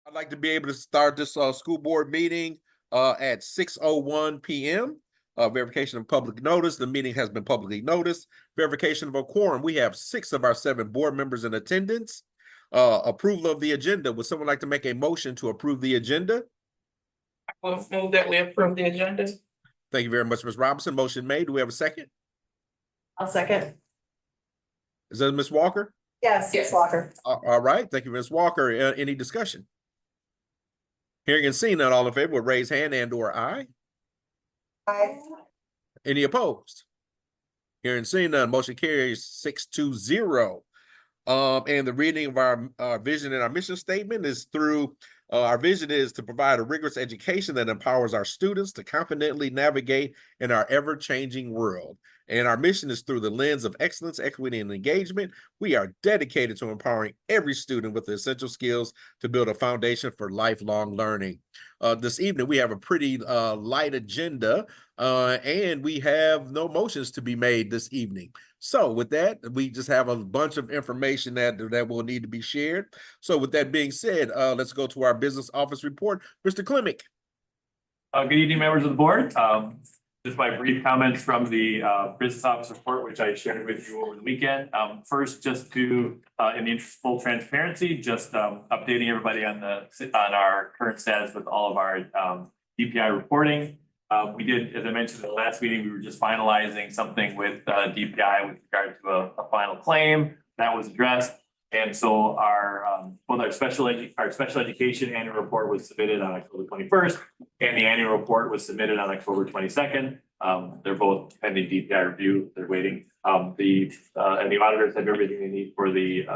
I'd like to be able to start this school board meeting at 6:01 p.m. Verification of public notice. The meeting has been publicly noticed. Verification of a quorum. We have 6 of our 7 board members in attendance. Approval of the agenda. Would someone like to make a motion to approve the agenda? I will move that we approve the agenda. Thank you very much, Ms. Robinson. Motion made. Do we have a second? I'll second. Is that Ms. Walker? Yes, Ms. Walker. All right. Thank you, Ms. Walker. Any discussion? Hearing and seeing none, all in favor would raise hand and/or aye. Aye. Any opposed? Hearing and seeing none, motion carries 6-0. And the reading of our vision and our mission statement is through our vision is to provide a rigorous education that empowers our students to confidently navigate in our ever-changing world. And our mission is through the lens of excellence, equity, and engagement. We are dedicated to empowering every student with the essential skills to build a foundation for lifelong learning. This evening, we have a pretty light agenda, and we have no motions to be made this evening. So with that, we just have a bunch of information that will need to be shared. So with that being said, let's go to our business office report. Mr. Klimick. Good evening, members of the board. Just my brief comments from the business office report, which I shared with you over the weekend. First, just to, in the interest of full transparency, just updating everybody on our current status with all of our DPI reporting. We did, as I mentioned in the last meeting, we were just finalizing something with DPI with regard to a final claim that was addressed. And so both our special education annual report was submitted on October 21st, and the annual report was submitted on October 22nd. They're both pending DPI review. They're waiting. And the auditors have everything they need for the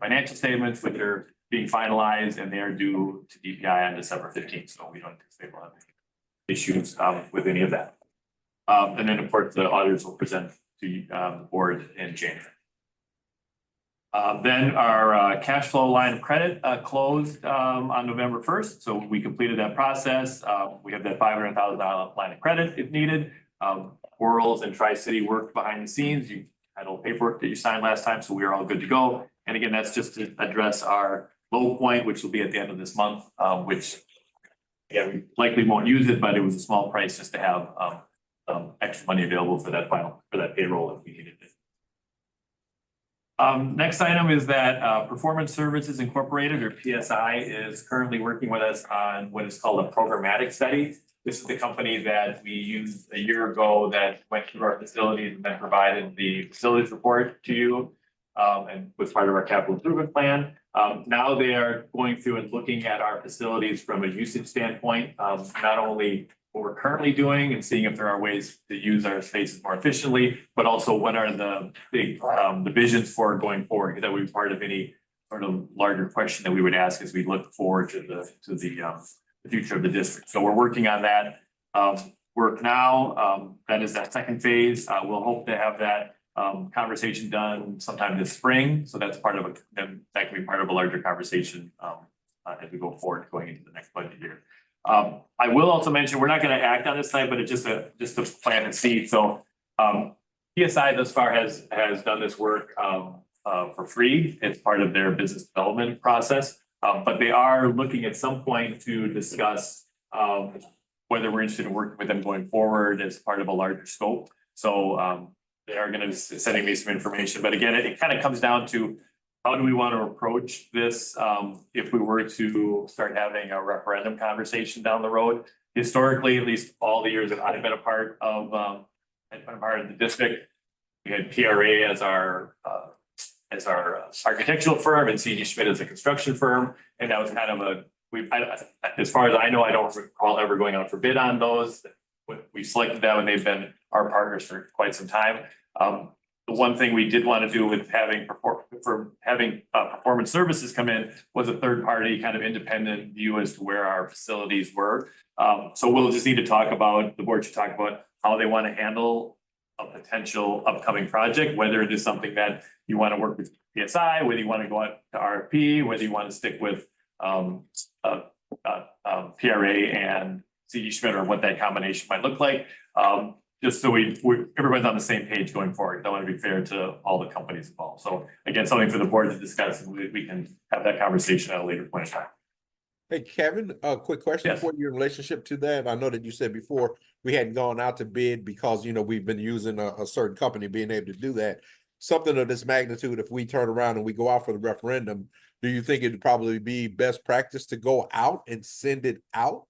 financial statements, which are being finalized, and they are due to DPI on December 15th. So we don't anticipate we'll have any issues with any of that. And then, of course, the auditors will present to the board in January. Then our cash flow line of credit closed on November 1st. So we completed that process. We have that $500,000 line of credit if needed. Quarles and Tri-City worked behind the scenes. You had all paperwork that you signed last time, so we are all good to go. And again, that's just to address our low point, which will be at the end of this month, which again, we likely won't use it, but it was a small price just to have extra money available for that payroll if we needed it. Next item is that Performance Services Incorporated, or PSI, is currently working with us on what is called a programmatic study. This is the company that we used a year ago that went through our facilities and then provided the facilities report to you and was part of our capital improvement plan. Now they are going through and looking at our facilities from a usage standpoint, not only what we're currently doing and seeing if there are ways to use our spaces more efficiently, but also what are the big the visions for going forward. That would be part of any sort of larger question that we would ask as we look forward to the future of the district. So we're working on that work now. That is that second phase. We'll hope to have that conversation done sometime this spring. So that's part of that can be part of a larger conversation as we go forward going into the next budget year. I will also mention we're not going to act on this tonight, but it's just a plan and see. So PSI thus far has done this work for free. It's part of their business development process, but they are looking at some point to discuss whether we're interested in working with them going forward as part of a larger scope. So they are going to be sending me some information, but again, it kind of comes down to how do we want to approach this if we were to start having a referendum conversation down the road? Historically, at least all the years that I've been a part of the district, we had PRA as our architectural firm and C.G. Schmidt as a construction firm, and that was kind of as far as I know, I don't recall ever going out for bid on those. We selected them, and they've been our partners for quite some time. The one thing we did want to do with having performance services come in was a third party kind of independent view as to where our facilities were. So we'll just need to the board should talk about how they want to handle a potential upcoming project, whether it is something that you want to work with PSI, whether you want to go out to RFP, whether you want to stick with PRA and C.G. Schmidt, or what that combination might look like. Just so everybody's on the same page going forward. I want to be fair to all the companies involved. So again, something for the board to discuss, and we can have that conversation at a later point in time. Hey, Kevin, a quick question Yes. for you in relationship to that. I know that you said before we hadn't gone out to bid because, we've been using a certain company being able to do that. Something of this magnitude, if we turn around and we go out for the referendum, do you think it'd probably be best practice to go out and send it out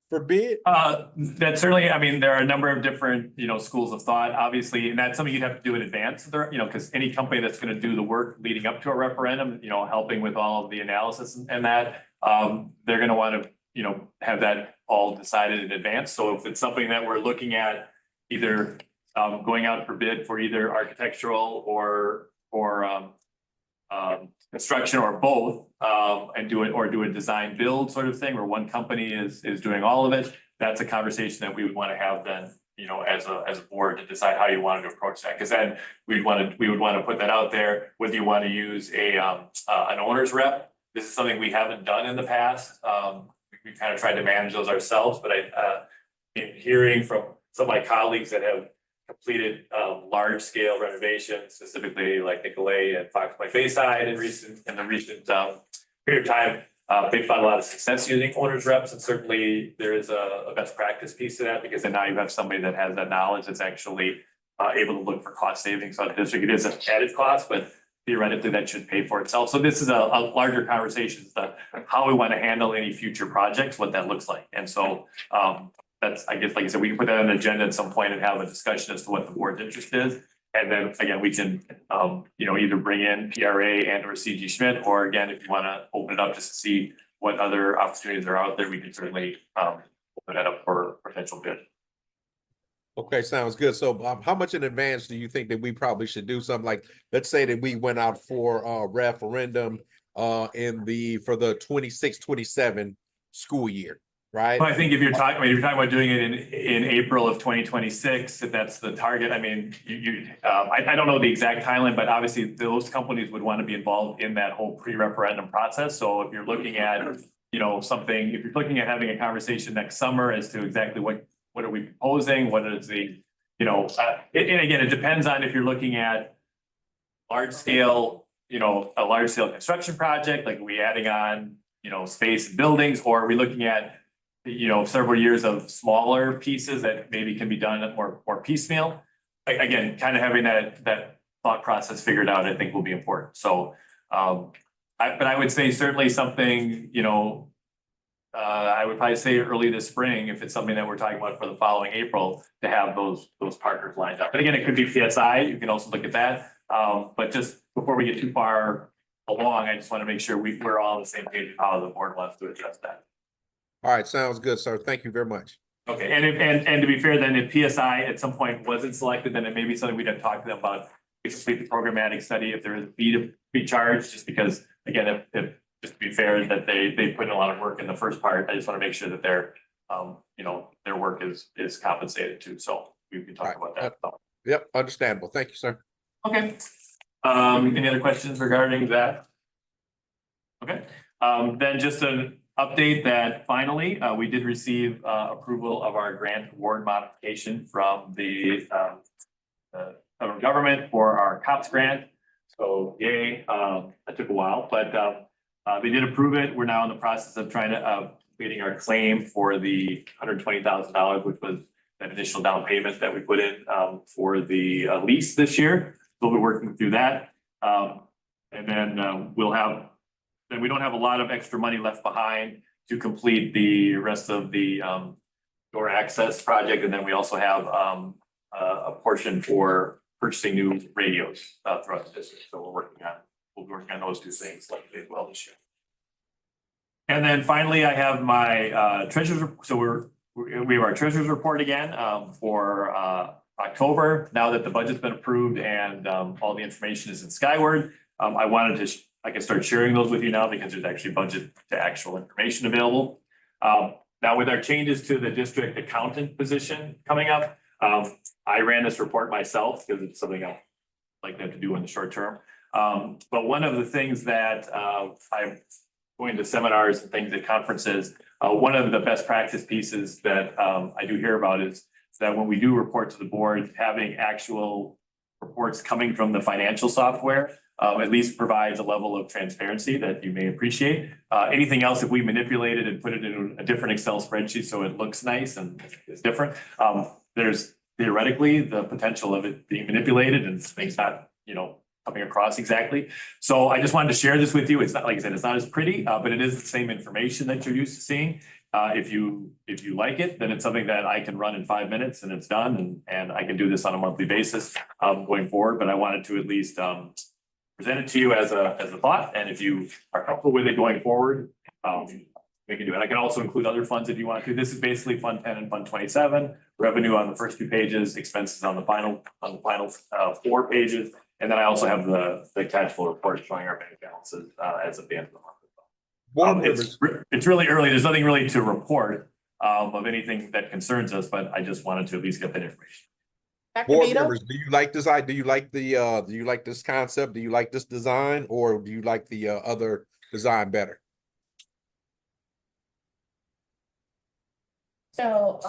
for bid? That certainly, I mean, there are a number of different, schools of thought, obviously, and that's something you'd have to do in advance. There, because any company that's gonna do the work leading up to a referendum, helping with all of the analysis and that, they're gonna wanna, have that all decided in advance. So if it's something that we're looking at, either going out for bid for either architectural or construction or both, and do a design build sort of thing, where one company is doing all of it. That's a conversation that we would want to have then, as a board, to decide how you wanted to approach that. Because then we would want to put that out there, whether you want to use an owner's rep. This is something we haven't done in the past. We kind of tried to manage those ourselves, but in hearing from some of my colleagues that have completed large scale renovations, specifically like Nicolay and Fox Point Bayside in the recent period of time, they've found a lot of success using owners reps, and certainly there is a best practice piece to that, because then now you have somebody that has that knowledge that's actually able to look for cost savings on the district. It is an added cost, but theoretically that should pay for itself. So this is a larger conversation, how we want to handle any future projects, what that looks like. And so that's, I guess, like I said, we can put that on the agenda at some point and have a discussion as to what the board's interest is. And then again, we can, either bring in PRA and or CG Schmidt, or again, if you want to open it up just to see what other opportunities are out there, we can certainly open that up for potential bid. Okay, sounds good. So how much in advance do you think that we probably should do something like, let's say that we went out for a referendum for the 26-27 school year, right? Well, I think if you're talking about doing it in April of 2026, if that's the target, I mean, I don't know the exact timeline, but obviously those companies would want to be involved in that whole pre-referendum process. So if you're looking at, if you're looking at having a conversation next summer as to exactly what are we proposing, what is the, and again, it depends on if you're looking at large scale, a large scale construction project, like are we adding on, space and buildings, or are we looking at several years of smaller pieces that maybe can be done more piecemeal. Again, kind of having that thought process figured out, I think will be important. So, but I would say certainly something, I would probably say early this spring, if it's something that we're talking about for the following April, to have those partners lined up. But again, it could be PSI, you can also look at that. But just before we get too far along, I just want to make sure we're all on the same page of how the board wants to address that. All right, sounds good, sir. Thank you very much. Okay, and to be fair, then if PSI at some point wasn't selected, then it may be something we'd have to talk to them about. Complete the programmatic study if there is a fee to be charged, just because, again, if just to be fair, that they put in a lot of work in the first part. I just want to make sure that their work is compensated too. So we can talk about that. Yep, understandable. Thank you, sir. Okay. Any other questions regarding that? Okay, then just an update that finally, we did receive approval of our grant award modification from the federal government for our COPS grant. So yay, that took a while, but they did approve it. We're now in the process of trying to completing our claim for the $120,000, which was that initial down payment that we put in for the lease this year. We'll be working through that. And then we don't have a lot of extra money left behind to complete the rest of the door access project. And then we also have a portion for purchasing new radios throughout the district. So we'll be working on those two things likely as well this year. And then finally, I have my treasurer's. So we have our treasurer's report again for October. Now that the budget's been approved and all the information is in Skyward, I wanted to I can start sharing those with you now because there's actually budget to actual information available. Now with our changes to the district accountant position coming up, I ran this report myself because it's something I like them to do in the short term. But one of the things that I'm going to seminars and things at conferences, one of the best practice pieces that I do hear about is that when we do report to the board, having actual reports coming from the financial software at least provides a level of transparency that you may appreciate. Anything else, if we manipulate it and put it in a different Excel spreadsheet so it looks nice and it's different, there's theoretically the potential of it being manipulated and things not, coming across exactly. So I just wanted to share this with you. It's not, like I said, it's not as pretty, but it is the same information that you're used to seeing. If you like it, then it's something that I can run in 5 minutes and it's done, and I can do this on a monthly basis going forward. But I wanted to at least present it to you as a thought, and if you are comfortable with it going forward, we can do it. I can also include other funds if you want to. This is basically Fund 10 and Fund 27, revenue on the first 2 pages, expenses on the final 4 pages. And then I also have the cash flow report showing our bank balances as of the end of the month. Board members, It's really early. There's nothing really to report of anything that concerns us, but I just wanted to at least get that information. Dr. board Nato? members, do you like this? Do you like the do you like this concept? Do you like this design, or do you like the other design better? So,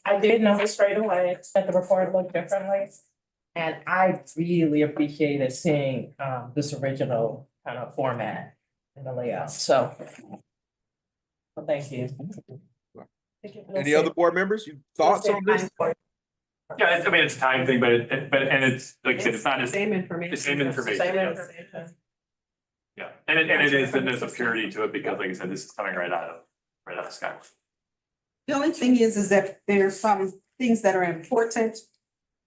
I did notice right away that the report looked differently. And I really appreciated seeing, this original kind of format and the layout, so. Well, thank you. Any other board members? You thoughts on this? Yeah, I mean, it's a time thing, but it's like I said, it's not as Same information. the same information. Same yes. information. Yeah, and it is, and there's a purity to it because, like I said, this is coming right out of the sky. The only thing is that there's some things that are important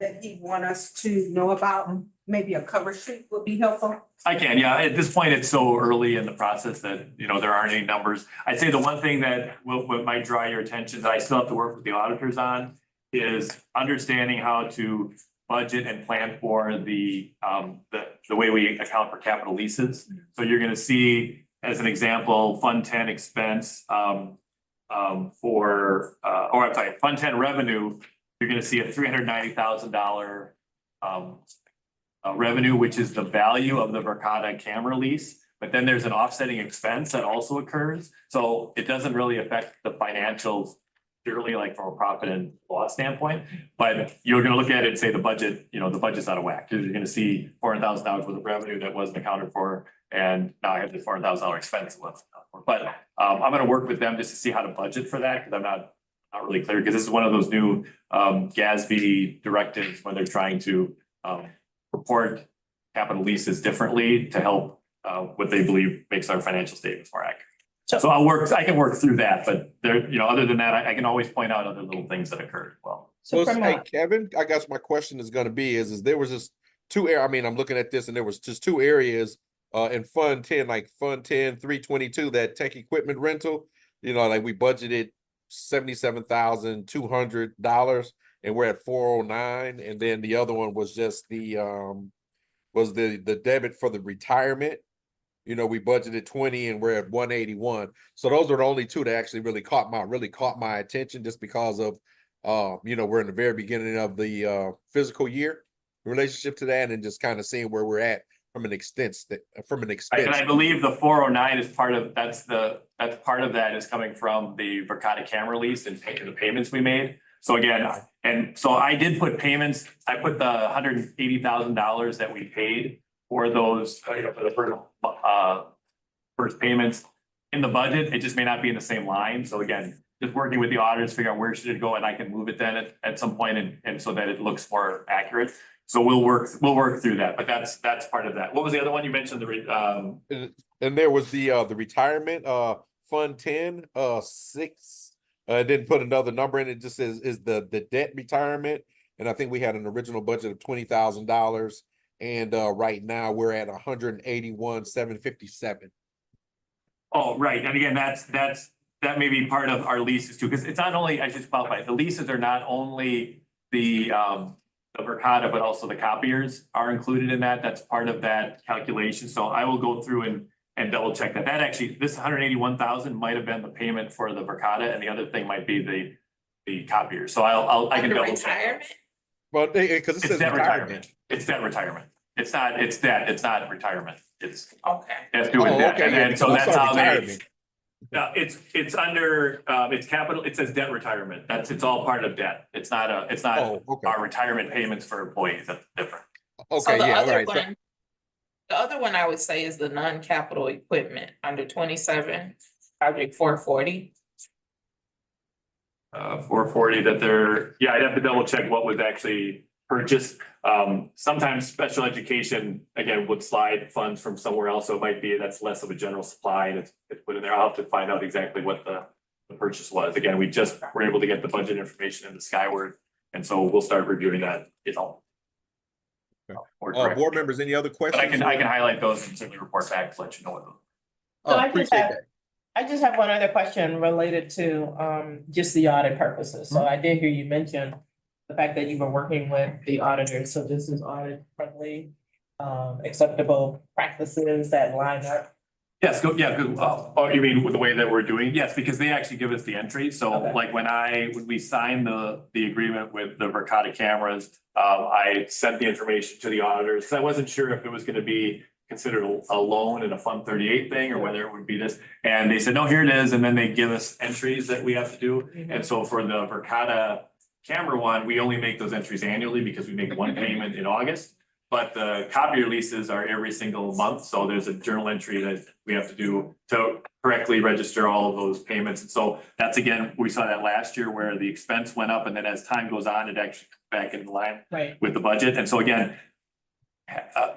that he want us to know about. Maybe a cover sheet would be helpful. I can, yeah. At this point, it's so early in the process that, there aren't any numbers. I'd say the one thing that what might draw your attention that I still have to work with the auditors on is understanding how to budget and plan for the way we account for capital leases. So you're gonna see, as an example, Fund 10 expense Fund 10 revenue, you're gonna see a $390,000 revenue, which is the value of the Verkada camera lease. But then there's an offsetting expense that also occurs. So it doesn't really affect the financials purely like from a profit and loss standpoint. But you're gonna look at it and say the budget, the budget's out of whack. You're gonna see $400,000 worth of revenue that wasn't accounted for. And now I have the $400,000 expense that wasn't accounted for. But I'm gonna work with them just to see how to budget for that, because I'm not really clear, because this is one of those new GASB directives where they're trying to report capital leases differently to help what they believe makes our financial statements more accurate. So I can work through that, but there, other than that, I can always point out other little things that occurred as well. So Well, from hey, a, Kevin, I guess my question is gonna be is there was just I'm looking at this and there was just 2 areas in Fund 10, like Fund 10, 322, that tech equipment rental, like we budgeted $77,200 and we're at 409. And then the other one was just the debit for the retirement. We budgeted 20 and we're at 181. So those are the only 2 that actually really caught my attention, just because of we're in the very beginning of the fiscal year relationship to that, and just kind of seeing where we're at from an expense. And I believe the 409 is part of that's part of that is coming from the Verkada camera lease and the payments we made. So again, and so I did put payments. I put the $180,000 that we paid for those for the first payments in the budget. It just may not be in the same line. So again, just working with the auditors, figure out where should it go, and I can move it then at some point and so that it looks more accurate. So we'll work through that, but that's part of that. What was the other one you mentioned? And there was the retirement Fund 10 6. Didn't put another number in it. Just says is the debt retirement, and I think we had an original budget of $20,000, and right now we're at $181,757. Oh, right, and again, that may be part of our leases too, because it's not only, I should qualify, the leases are not only the Verkada, but also the copiers are included in that. That's part of that calculation. So I will go through and double check that. That actually, this 181,000 might have been the payment for the Verkada, and the other thing might be the copier. So I can double check. Well, because it says It's debt retirement. It's debt retirement. It's debt. It's not retirement. It's okay, that's doing that. Okay, And so that's how they. retirement. It's under it's capital. It says debt retirement. It's all part of debt. It's not Oh, okay. our retirement payments for employees. That's different. so Okay, the yeah, all other right. one, The other one I would say is the non-capital equipment under 27, project 440. 440 that they're, yeah, I'd have to double check what was actually purchased. Sometimes special education, again, would slide funds from somewhere else, so it might be that's less of a general supply and it's put in there. I'll have to find out exactly what the purchase was. Again, we just were able to get the budget information into Skyward, and so we'll start reviewing that, you know. Or correct. Board members, any other But questions? I can highlight those and certainly report back to let you know what those. So I just Appreciate have- that. I just have one other question related to just the audit purposes. So I did hear you mention the fact that you were working with the auditors, so this is audit friendly, acceptable practices that line up. Yes, good. Oh, you mean with the way that we're doing? Yes, because they actually give us the entry. So Okay. like when we signed the agreement with the Verkada cameras, I sent the information to the auditors, because I wasn't sure if it was gonna be considered a loan in a Fund 38 thing, or whether it would be this. And they said, no, here it is. And then they give us entries that we have to do. And so for the Verkada camera one, we only make those entries annually because we make one payment in August. But the copy releases are every single month, so there's a journal entry that we have to do to correctly register all of those payments. And so that's, again, we saw that last year where the expense went up, and then as time goes on, it actually comes back into line Right. with the budget. And so again,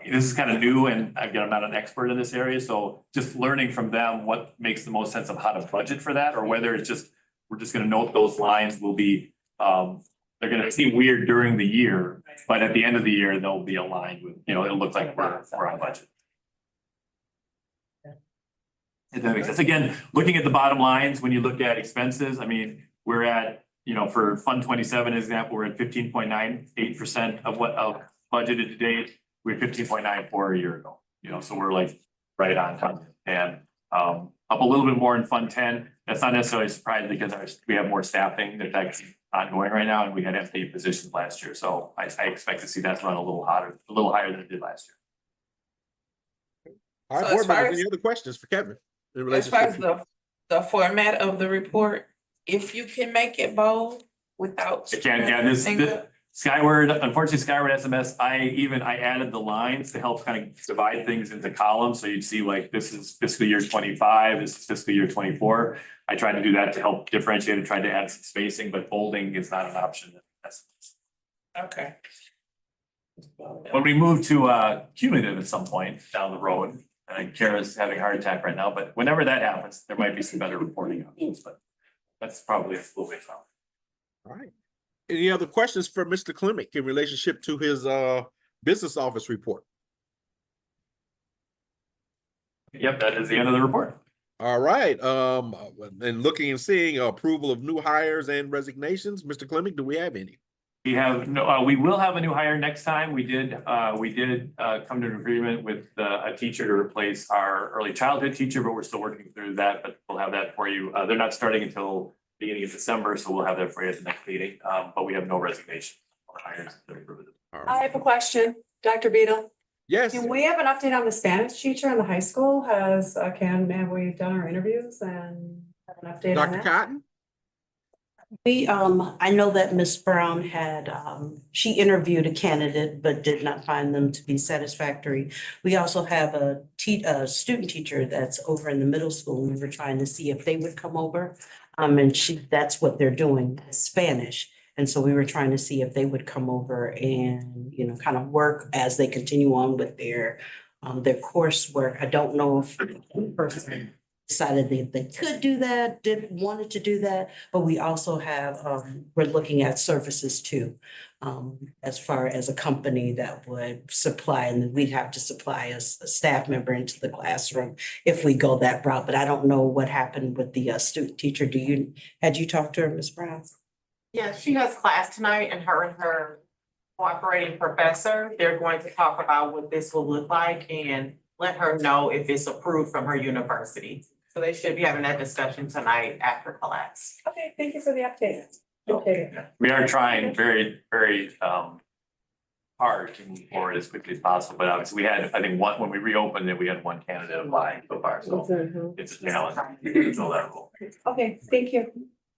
this is kind of new, and again, I'm not an expert in this area, so just learning from them what makes the most sense of how to budget for that, or whether it's just, we're just gonna note those lines will be, they're gonna seem weird during the year, but at the end of the year, they'll be aligned with, you know, it'll look like we're on budget. If that makes sense. Again, looking at the bottom lines, when you look at expenses, I mean, we're at, you know, for Fund 27 example, we're at 15.98% of what budgeted to date. We had 15.94 a year ago, you know, so we're like right on top. And up a little bit more in Fund 10. That's not necessarily a surprise because we have more staffing that's actually ongoing right now, and we had empty positions last year. So I expect to see that run a little higher than it did last year. All right, So board as far members, as- any other questions for Kevin? in As far as relationship the format of the report, if you can make it bold without. I can't, yeah, this Skyward, unfortunately Skyward SMS, I added the lines to help kind of divide things into columns. So you'd see like, this is fiscal year 25, this is fiscal year 24. I tried to do that to help differentiate and tried to add some spacing, but bolding is not an option. Okay. When we move to cumulative at some point down the road, and Kara's having a heart attack right now, but whenever that happens, there might be some better reporting on those, but that's probably a little bit from. All right. Any other questions for Mr. Klimick in relationship to his business office report? Yep, that is the end of the report. All right. And looking and seeing approval of new hires and resignations, Mr. Klimick, do we have any? We have no, we will have a new hire next time. We did come to an agreement with a teacher to replace our early childhood teacher, but we're still working through that, but we'll have that for you. They're not starting until beginning of December, so we'll have that for you at the next meeting. But we have no resignation or hires. All I right. have a question, Dr. Beadle. Yes. Can we have an update on the Spanish teacher in the high school? Have we done our interviews and have an update on Dr. that? Cotton? I know that Ms. Brown had, she interviewed a candidate but did not find them to be satisfactory. We also have a student teacher that's over in the middle school. We were trying to see if they would come over. And that's what they're doing, Spanish. And so we were trying to see if they would come over and, you know, kind of work as they continue on with their coursework. I don't know if the person decided they could do that, wanted to do that, but we also have, we're looking at services too. As far as a company that would supply, and we'd have to supply a staff member into the classroom if we go that route, but I don't know what happened with the student teacher. Had you talked to her, Ms. Brown? Yeah, she has class tonight and her cooperating professor, they're going to talk about what this will look like and let her know if it's approved from her university. So they should be having that discussion tonight after class. Okay, thank you for the update. Okay. We are trying very, very hard to move forward as quickly as possible, but obviously we had, I think when we reopened it, we had one candidate apply so far, so it's a challenge. So that will. Okay, thank you.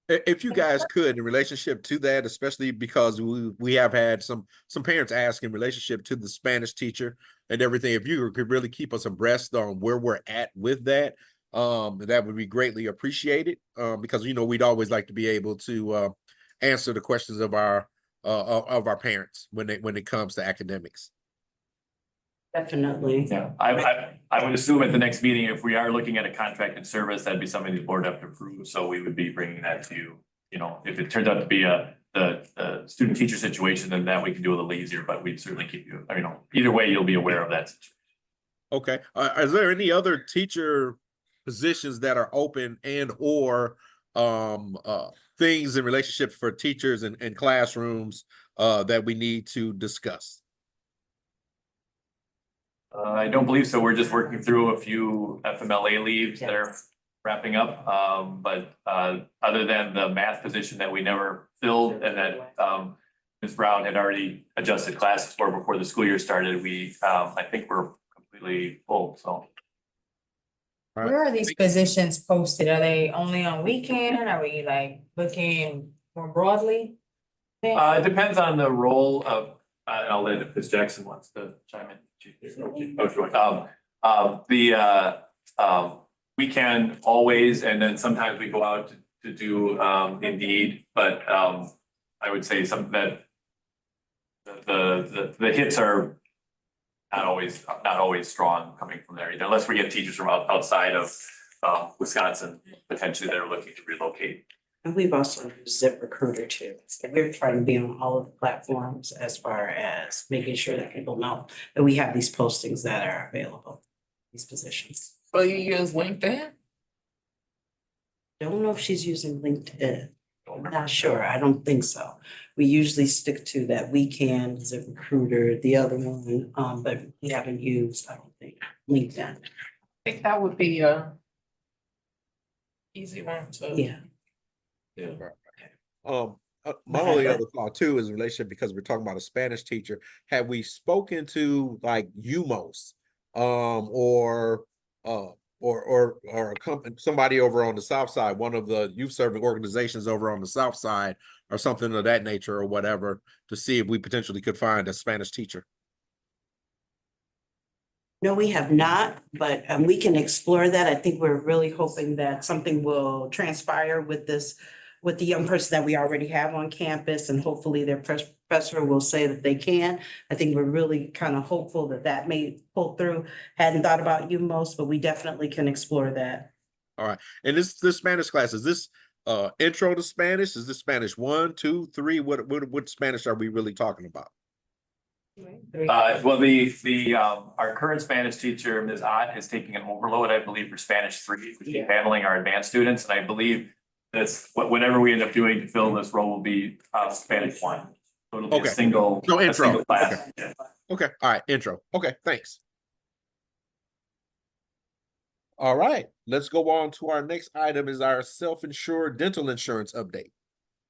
If you guys could, in relationship to that, especially because we have had some parents ask in relationship to the Spanish teacher, and everything. If you could really keep us abreast on where we're at with that, that would be greatly appreciated. Because we'd always like to be able to answer the questions of our parents when it comes to academics. Definitely. Yeah, I would assume at the next meeting, if we are looking at a contracted service, that'd be something the board have to approve, so we would be bringing that to you. If it turns out to be the student teacher situation, then that we can do a little easier, but we'd certainly keep you, either way, you'll be aware of that. Okay. Is there any other teacher positions that are open and or things in relationship for teachers and classrooms that we need to discuss? I don't believe so. We're just working through a few FMLA leaves that are wrapping up. But other than the math position that we never filled and that Ms. Brown had already adjusted classes for before the school year started, I think we're completely full, so. All right. Where are these positions posted? Are they only on weekend? Are we like looking more broadly? It depends on the role of, I'll let if Ms. Jackson wants to chime in. We can always, and then sometimes we go out to do Indeed, but I would say something that the hits are not always strong coming from there either, unless we get teachers from outside of Wisconsin, potentially that are looking to relocate. And we've also used ZipRecruiter too. So we're trying to be on all of the platforms as far as making sure that people know that we have these postings that are available, these positions. So you use LinkedIn? Don't know if she's using LinkedIn. I'm not sure. I don't think so. We usually stick to that Weekend, ZipRecruiter, the other one, but we haven't used, I don't think, LinkedIn. I think that would be a easy one to. Yeah. My only other thought too is in relationship, because we're talking about a Spanish teacher. Have we spoken to like UMOS, or somebody over on the South Side, one of the youth serving organizations over on the South Side, or something of that nature, or whatever, to see if we potentially could find a Spanish teacher? No, we have not, but we can explore that. I think we're really hoping that something will transpire with the young person that we already have on campus, and hopefully their professor will say that they can. I think we're really kind of hopeful that may pull through. Hadn't thought about you most, but we definitely can explore that. All right. And this Spanish class, is this intro to Spanish? Is this Spanish 1, 2, 3? What Spanish are we really talking about? Well, our current Spanish teacher, Ms. Ott, is taking an overload, I believe, for Spanish 3, which is handling our advanced students, and I believe that's whatever we end up doing to fill this role will be Spanish 1. So it'll be a single. No intro. A single class. Okay. Yeah. Okay. All right. Intro. Okay. Thanks. All right. Let's go on to our next item is our self-insured dental insurance update.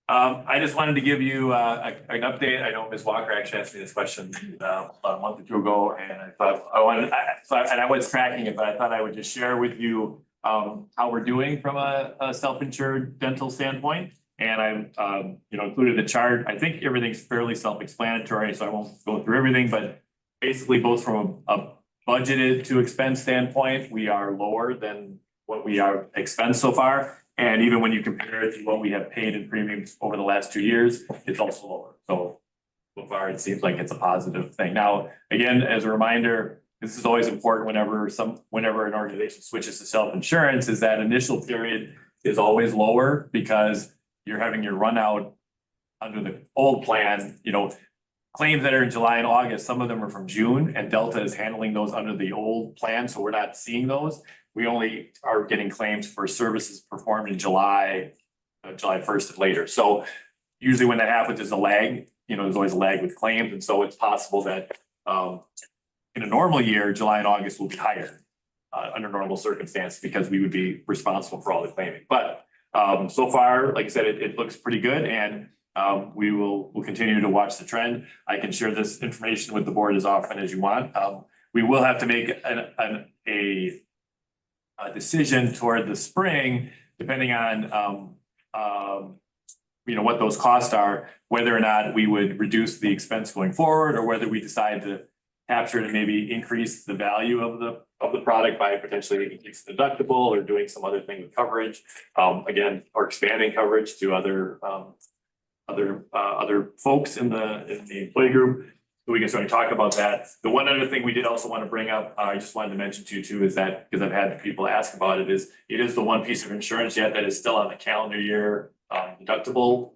I just wanted to give you an update. I know Ms. Walker actually asked me this question about a month or two ago, and I thought I was tracking it, but I thought I would just share with you how we're doing from a self-insured dental standpoint. And I included the chart. I think everything's fairly self-explanatory, so I won't go through everything, but basically both from a budgeted to expense standpoint, we are lower than what we are expensed so far. And even when you compare it to what we have paid in premiums over the last 2 years, it's also lower. So far, it seems like it's a positive thing. Now, again, as a reminder, this is always important whenever an organization switches to self-insurance, is that initial period is always lower because you're having your run out under the old plan, claims that are in July and August, some of them are from June, and Delta is handling those under the old plan, so we're not seeing those. We only are getting claims for services performed in July 1st and later. So usually when that happens, there's a lag, there's always a lag with claims. And so it's possible that in a normal year, July and August will be higher under normal circumstances because we would be responsible for all the claiming. But so far, like I said, it looks pretty good, and we'll continue to watch the trend. I can share this information with the board as often as you want. We will have to make a decision toward the spring, depending on what those costs are, whether or not we would reduce the expense going forward, or whether we decide to capture and maybe increase the value of the product by potentially increasing deductible or doing some other thing with coverage. Again, or expanding coverage to other folks in the employee group. So we can certainly talk about that. The one other thing we did also want to bring up, I just wanted to mention to you too, is that, because I've had people ask about it, is the one piece of insurance yet that is still on the calendar year deductible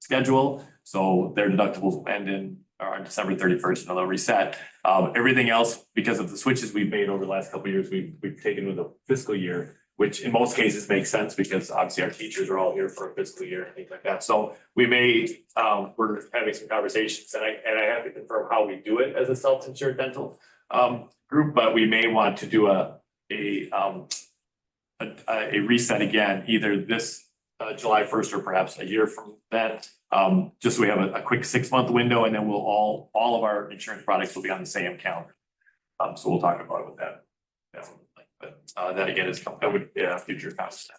schedule. So their deductibles end on December 31st, and they'll reset. Everything else, because of the switches we've made over the last couple of years, we've taken with a fiscal year, which in most cases makes sense because obviously our teachers are all here for a fiscal year and things like that. So we may, we're having some conversations, and I have to confirm how we do it as a self-insured dental group, but we may want to do a reset again, either this July 1st or perhaps a year from then. Just so we have a quick 6-month window, and then we'll all of our insurance products will be on the same calendar. So we'll talk about it with that. But that again is future conversation.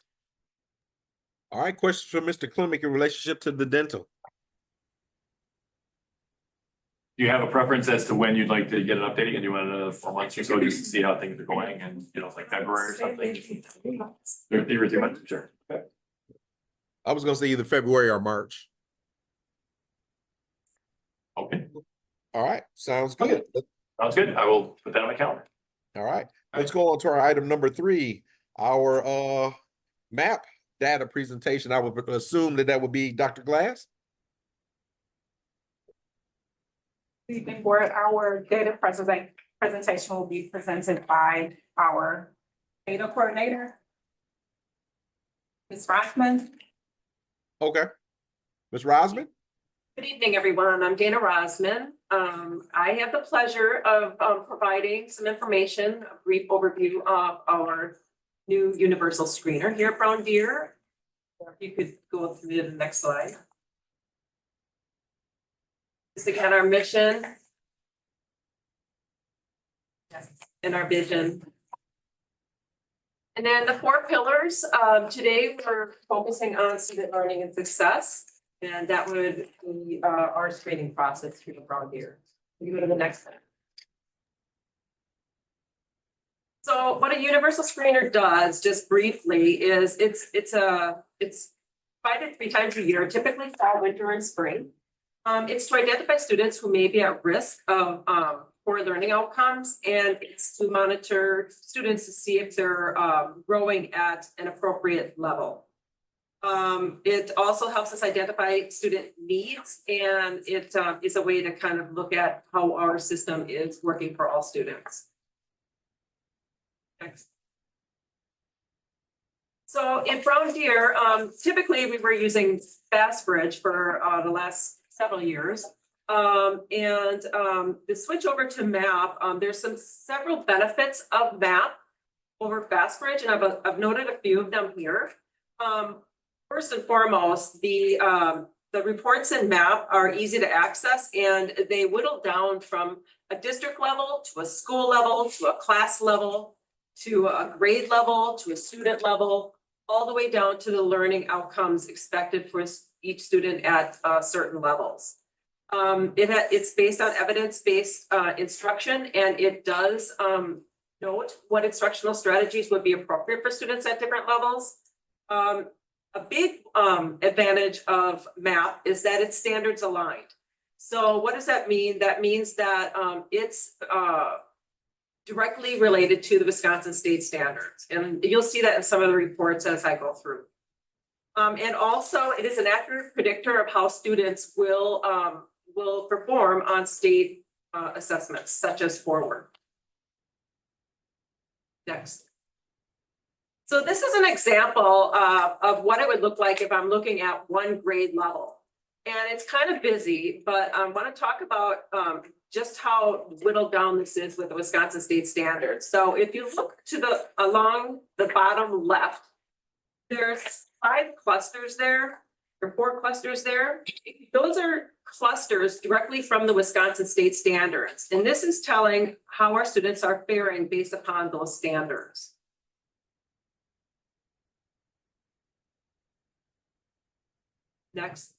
All right, questions for Mr. Klimick in relationship to the dental? Do you have a preference as to when you'd like to get an update? And do you want another 4 months or so just to see how things are going, and like February or something? 3 months, sure. Okay. I was gonna say either February or March. Okay, All right, sounds good. sounds good. I will put that on my calendar. All right, let's go on to our item number 3, our MAP data presentation. I would assume that would be Dr. Glass. Evening board, our data presentation will be presented by our data coordinator, Ms. Rothman. Okay, Ms. Rosman. Good evening, everyone. I'm Dana Rosman. I have the pleasure of providing some information, a brief overview of our new universal screener here at Brown Deere. If you could go to the next slide. Just again, our mission and our vision. And then the 4 pillars. Today we're focusing on student learning and success. And that would be our screening process through the Brown Deere. We go to the next one. So what a universal screener does, just briefly, is it's provided 3 times a year, typically fall, winter, and spring. It's to identify students who may be at risk of poor learning outcomes, and it's to monitor students to see if they're growing at an appropriate level. It also helps us identify student needs, and it is a way to kind of look at how our system is working for all students. Next. So in Brown Deere, typically we were using FastBridge for the last several years. The switch over to MAP, there's several benefits of MAP over FastBridge, and I've noted a few of them here. First and foremost, the reports in MAP are easy to access, and they whittle down from a district level to a school level to a class level to a grade level to a student level, all the way down to the learning outcomes expected for each student at certain levels. It's based on evidence-based instruction, and it does note what instructional strategies would be appropriate for students at different levels. A big advantage of MAP is that it's standards aligned. So what does that mean? That means that it's directly related to the Wisconsin state standards. And you'll see that in some of the reports as I go through. And also it is an accurate predictor of how students will perform on state assessments such as Forward. Next. So this is an example of what it would look like if I'm looking at one grade level. And it's kind of busy, but I want to talk about just how whittled down this is with the Wisconsin state standards. So if you look to along the bottom left, there's 5 clusters there, or 4 clusters there. Those are clusters directly from the Wisconsin state standards. And this is telling how our students are faring based upon those standards. Next.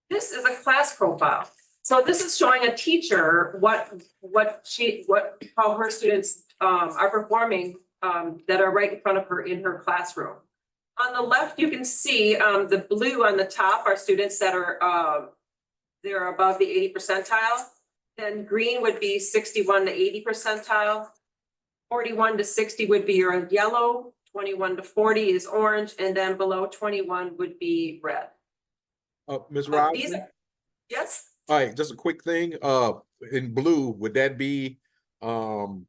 This is a class profile. So this is showing a teacher how her students are performing that are right in front of her in her classroom. On the left, you can see the blue on the top are students that are they're above the 80 percentile. Then green would be 61 to 80 percentile. 41 to 60 would be your yellow, 21 to 40 is orange, and then below 21 would be red. Ms. But these Robinson? are- Yes, All right, just a quick thing, in blue, would that be, green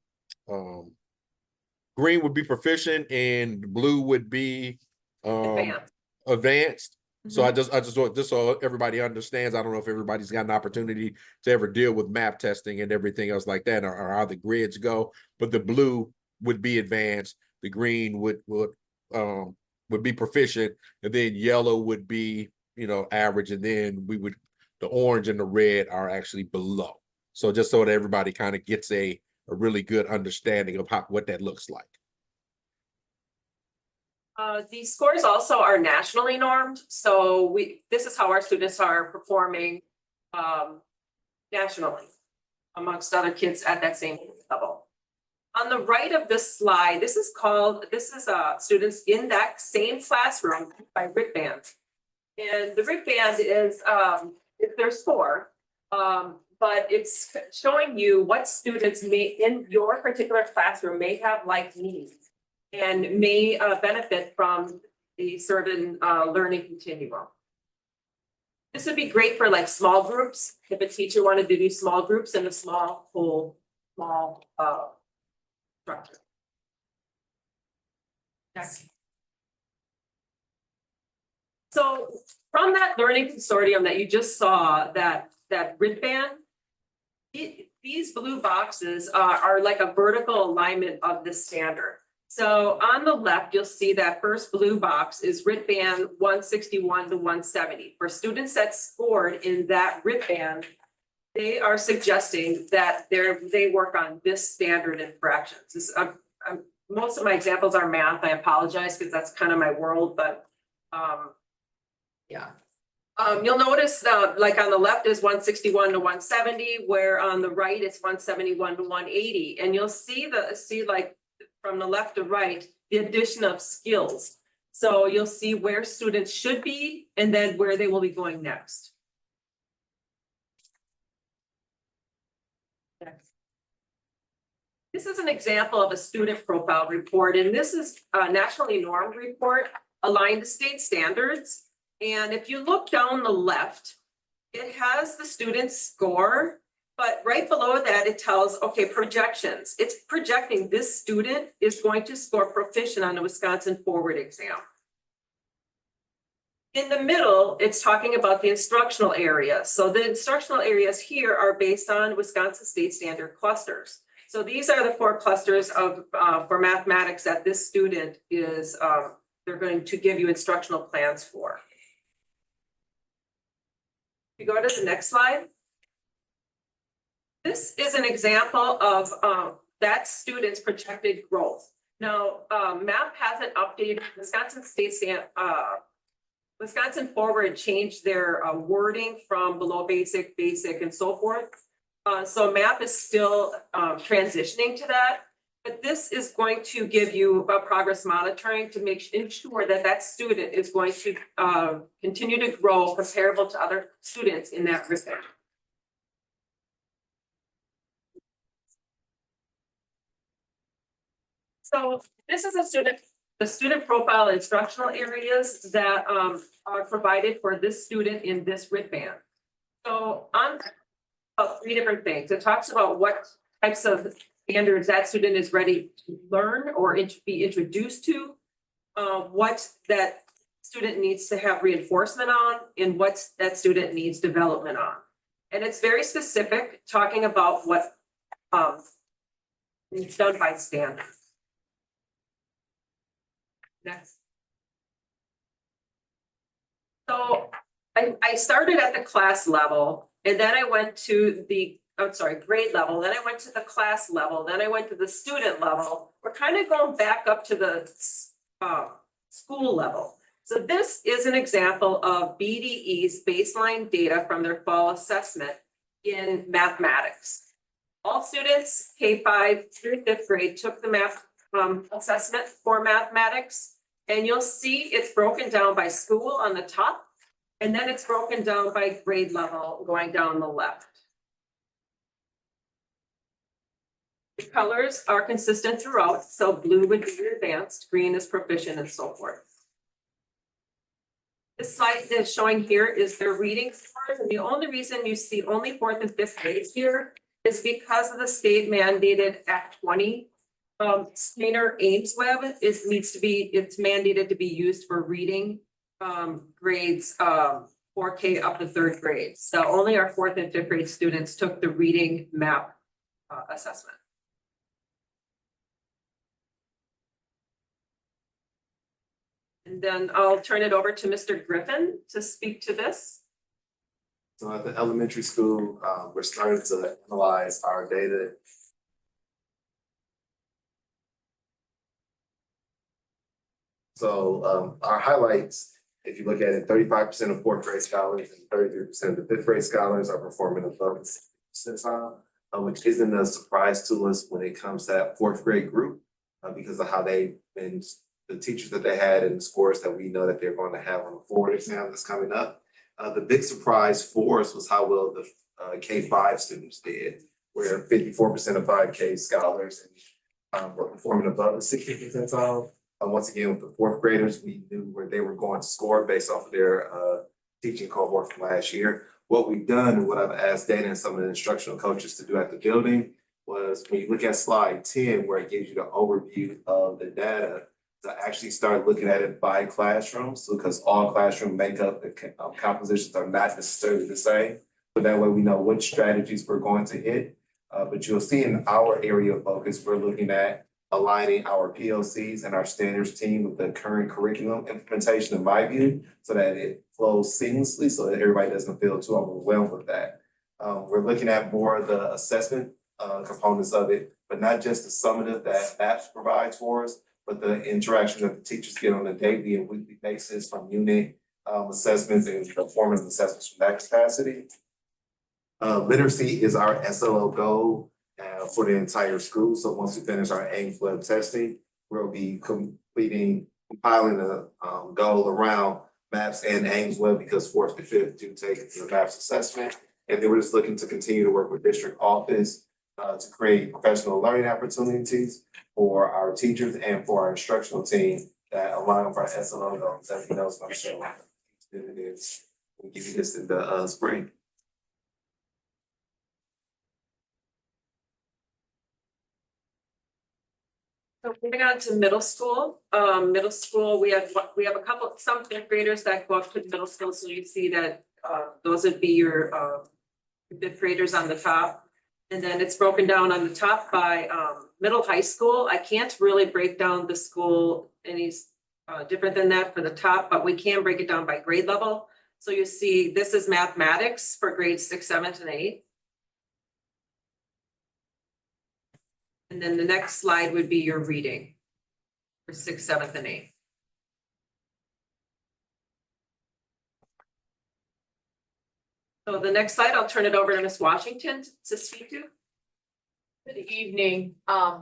would be proficient and blue would be, advanced. advanced? So Mhm. I just want, just so everybody understands, I don't know if everybody's got an opportunity to ever deal with map testing and everything else like that, or how the grids go, but the blue would be advanced, the green would be proficient, and then yellow would be, average, and then the orange and the red are actually below. So just so that everybody kind of gets a really good understanding of what that looks like. These scores also are nationally normed, so this is how our students are performing nationally amongst other kids at that same level. On the right of this slide, this is students in that same classroom by RIT band. And the RIT band is their score, but it's showing you what students in your particular classroom may have like needs and may benefit from the certain learning continuum. This would be great for like small groups, if a teacher wanted to do small groups in a small structure. Next. So from that learning consortium that you just saw, that RIT band, these blue boxes are like a vertical alignment of the standard. So on the left, you'll see that first blue box is RIT band 161 to 170. For students that scored in that RIT band, they are suggesting that they work on this standard in fractions. Most of my examples are math. I apologize because that's kind of my world, but yeah. You'll notice like on the left is 161 to 170, where on the right it's 171 to 180. And you'll see like from the left to right, the addition of skills. So you'll see where students should be and then where they will be going next. This is an example of a student profile report, and this is a nationally normed report aligned to state standards. And if you look down the left, it has the student's score, but right below that, it tells, okay, projections. It's projecting this student is going to score proficient on the Wisconsin Forward exam. In the middle, it's talking about the instructional areas. So the instructional areas here are based on Wisconsin State Standard clusters. So these are the 4 clusters for mathematics that this student is, they're going to give you instructional plans for. If you go to the next slide. This is an example of that student's projected growth. Now, MAP hasn't updated Wisconsin Forward changed their wording from below basic, and so forth. So MAP is still transitioning to that, but this is going to give you progress monitoring to ensure that that student is going to continue to grow comparable to other students in that risk band. So this is the student profile instructional areas that are provided for this student in this RIT band. So on 3 different things. It talks about what types of standards that student is ready to learn or be introduced to, what that student needs to have reinforcement on, and what that student needs development on. And it's very specific, talking about what is done by standard. Next. So I started at the class level, and then I went to the, grade level, then I went to the class level, then I went to the student level. We're kind of going back up to the school level. So this is an example of BDE's baseline data from their fall assessment in mathematics. All students K-5 through 5th grade took the math assessment for mathematics. And you'll see it's broken down by school on the top, and then it's broken down by grade level going down the left. The colors are consistent throughout, so blue would be your advanced, green is proficient, and so forth. This slide that's showing here is their reading scores, and the only reason you see only 4th and 5th grades here is because of the state mandated Act 20. Stainer Ames Web it's mandated to be used for reading grades 4K up to 3rd grade. So only our 4th and 5th grade students took the reading map assessment. And then I'll turn it over to Mr. Griffin to speak to this. So at the elementary school, we're starting to analyze our data. So our highlights, if you look at it, 35% of 4th grade scholars and 33% of the 5th grade scholars are performing above the percentile, which isn't a surprise to us when it comes to that 4th grade group, because of how they've been, the teachers that they had and the scores that we know that they're going to have on the forward exam that's coming up. The big surprise for us was how well the K-5 students did, where 54% of 5K scholars were performing above the 60th percentile. Once again, with the 4th graders, we knew where they were going to score based off of their teaching cohort from last year. What we've done and what I've asked Dana and some of the instructional coaches to do at the building was when you look at slide 10, where it gives you the overview of the data, to actually start looking at it by classroom. So because all classroom makeup compositions are not necessarily the same, but that way we know which strategies we're going to hit. But you'll see in our area of focus, we're looking at aligning our PLCs and our standards team with the current curriculum implementation in my view, so that it flows seamlessly, so that everybody doesn't feel too overwhelmed with that. We're looking at more of the assessment components of it, but not just the summative that MAPS provides for us, but the interaction that the teachers get on a daily and weekly basis from unit assessments and formative assessments from that capacity. Literacy is our SLO goal for the entire school. So once we finish our Ames Web testing, we'll be compiling a goal around MAPS and Ames Web, because 4th and 5th do take the MAPS assessment. And then we're just looking to continue to work with district office to create professional learning opportunities for our teachers and for our instructional team that align with our SLO goals. As you know, it's going to show it is. We'll give you this in the spring. So moving on to middle school, we have some 5th graders that go up to middle school, so you see that those would be your 5th graders on the top. And then it's broken down on the top by middle high school. I can't really break down the school any different than that for the top, but we can break it down by grade level. So you see this is mathematics for grades 6, 7, and 8. And then the next slide would be your reading for 6th, 7th, and 8th. So the next slide, I'll turn it over to Ms. Washington to speak to. Good evening.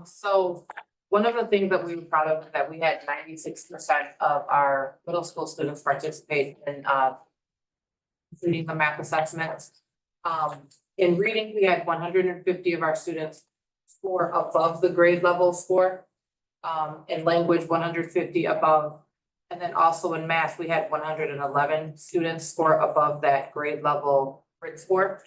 So one of the things that we were proud of is that we had 96% of our middle school students participate in completing the math assessments. In reading, we had 150 of our students score above the grade level score. In language, 150 above. And then also in math, we had 111 students score above that grade level grid score.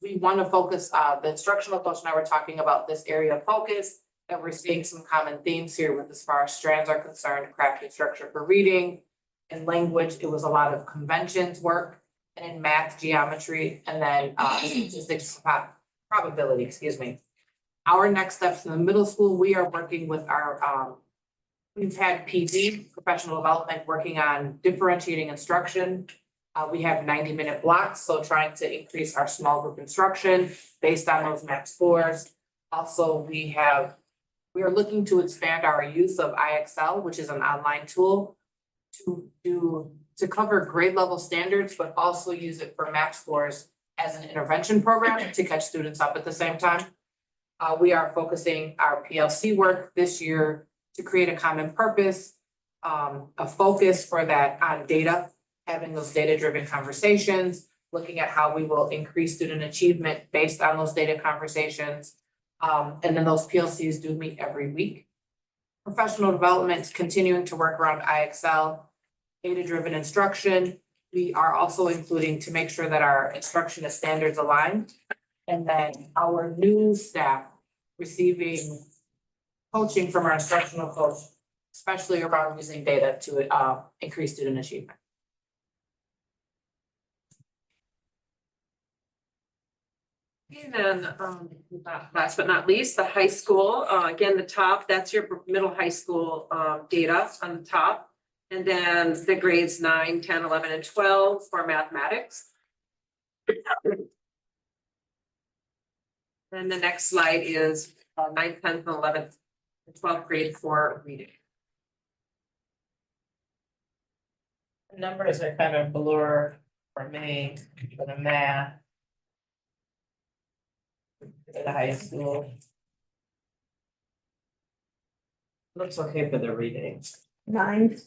We want to focus, the instructional coach and I were talking about this area of focus, and we're seeing some common themes here with as far as strands are concerned, crafting structure for reading. In language, it was a lot of conventions work, and in math, geometry, and then statistics, probability, excuse me. Our next steps in the middle school, we are working with our, we've had PD, professional development, working on differentiating instruction. We have 90-minute blocks, so trying to increase our small group instruction based on those MAP scores. Also, we are looking to expand our use of IXL, which is an online tool to cover grade level standards, but also use it for MAP scores as an intervention program to catch students up at the same time. We are focusing our PLC work this year to create a common purpose, a focus for that on data, having those data-driven conversations, looking at how we will increase student achievement based on those data conversations. And then those PLCs do meet every week. Professional development, continuing to work around IXL, data-driven instruction. We are also including to make sure that our instruction is standards aligned. And then our new staff receiving coaching from our instructional coach, especially around using data to increase student achievement. And then, last but not least, the high school, again, the top, that's your middle high school, data on the top. And then the grades 9, 10, 11, and 12 for mathematics. Then the next slide is 9th, 10th, and 11th, and 12th grade for reading. The numbers are kind of blur for me, for the math. For the high school. Looks okay for the reading. 9,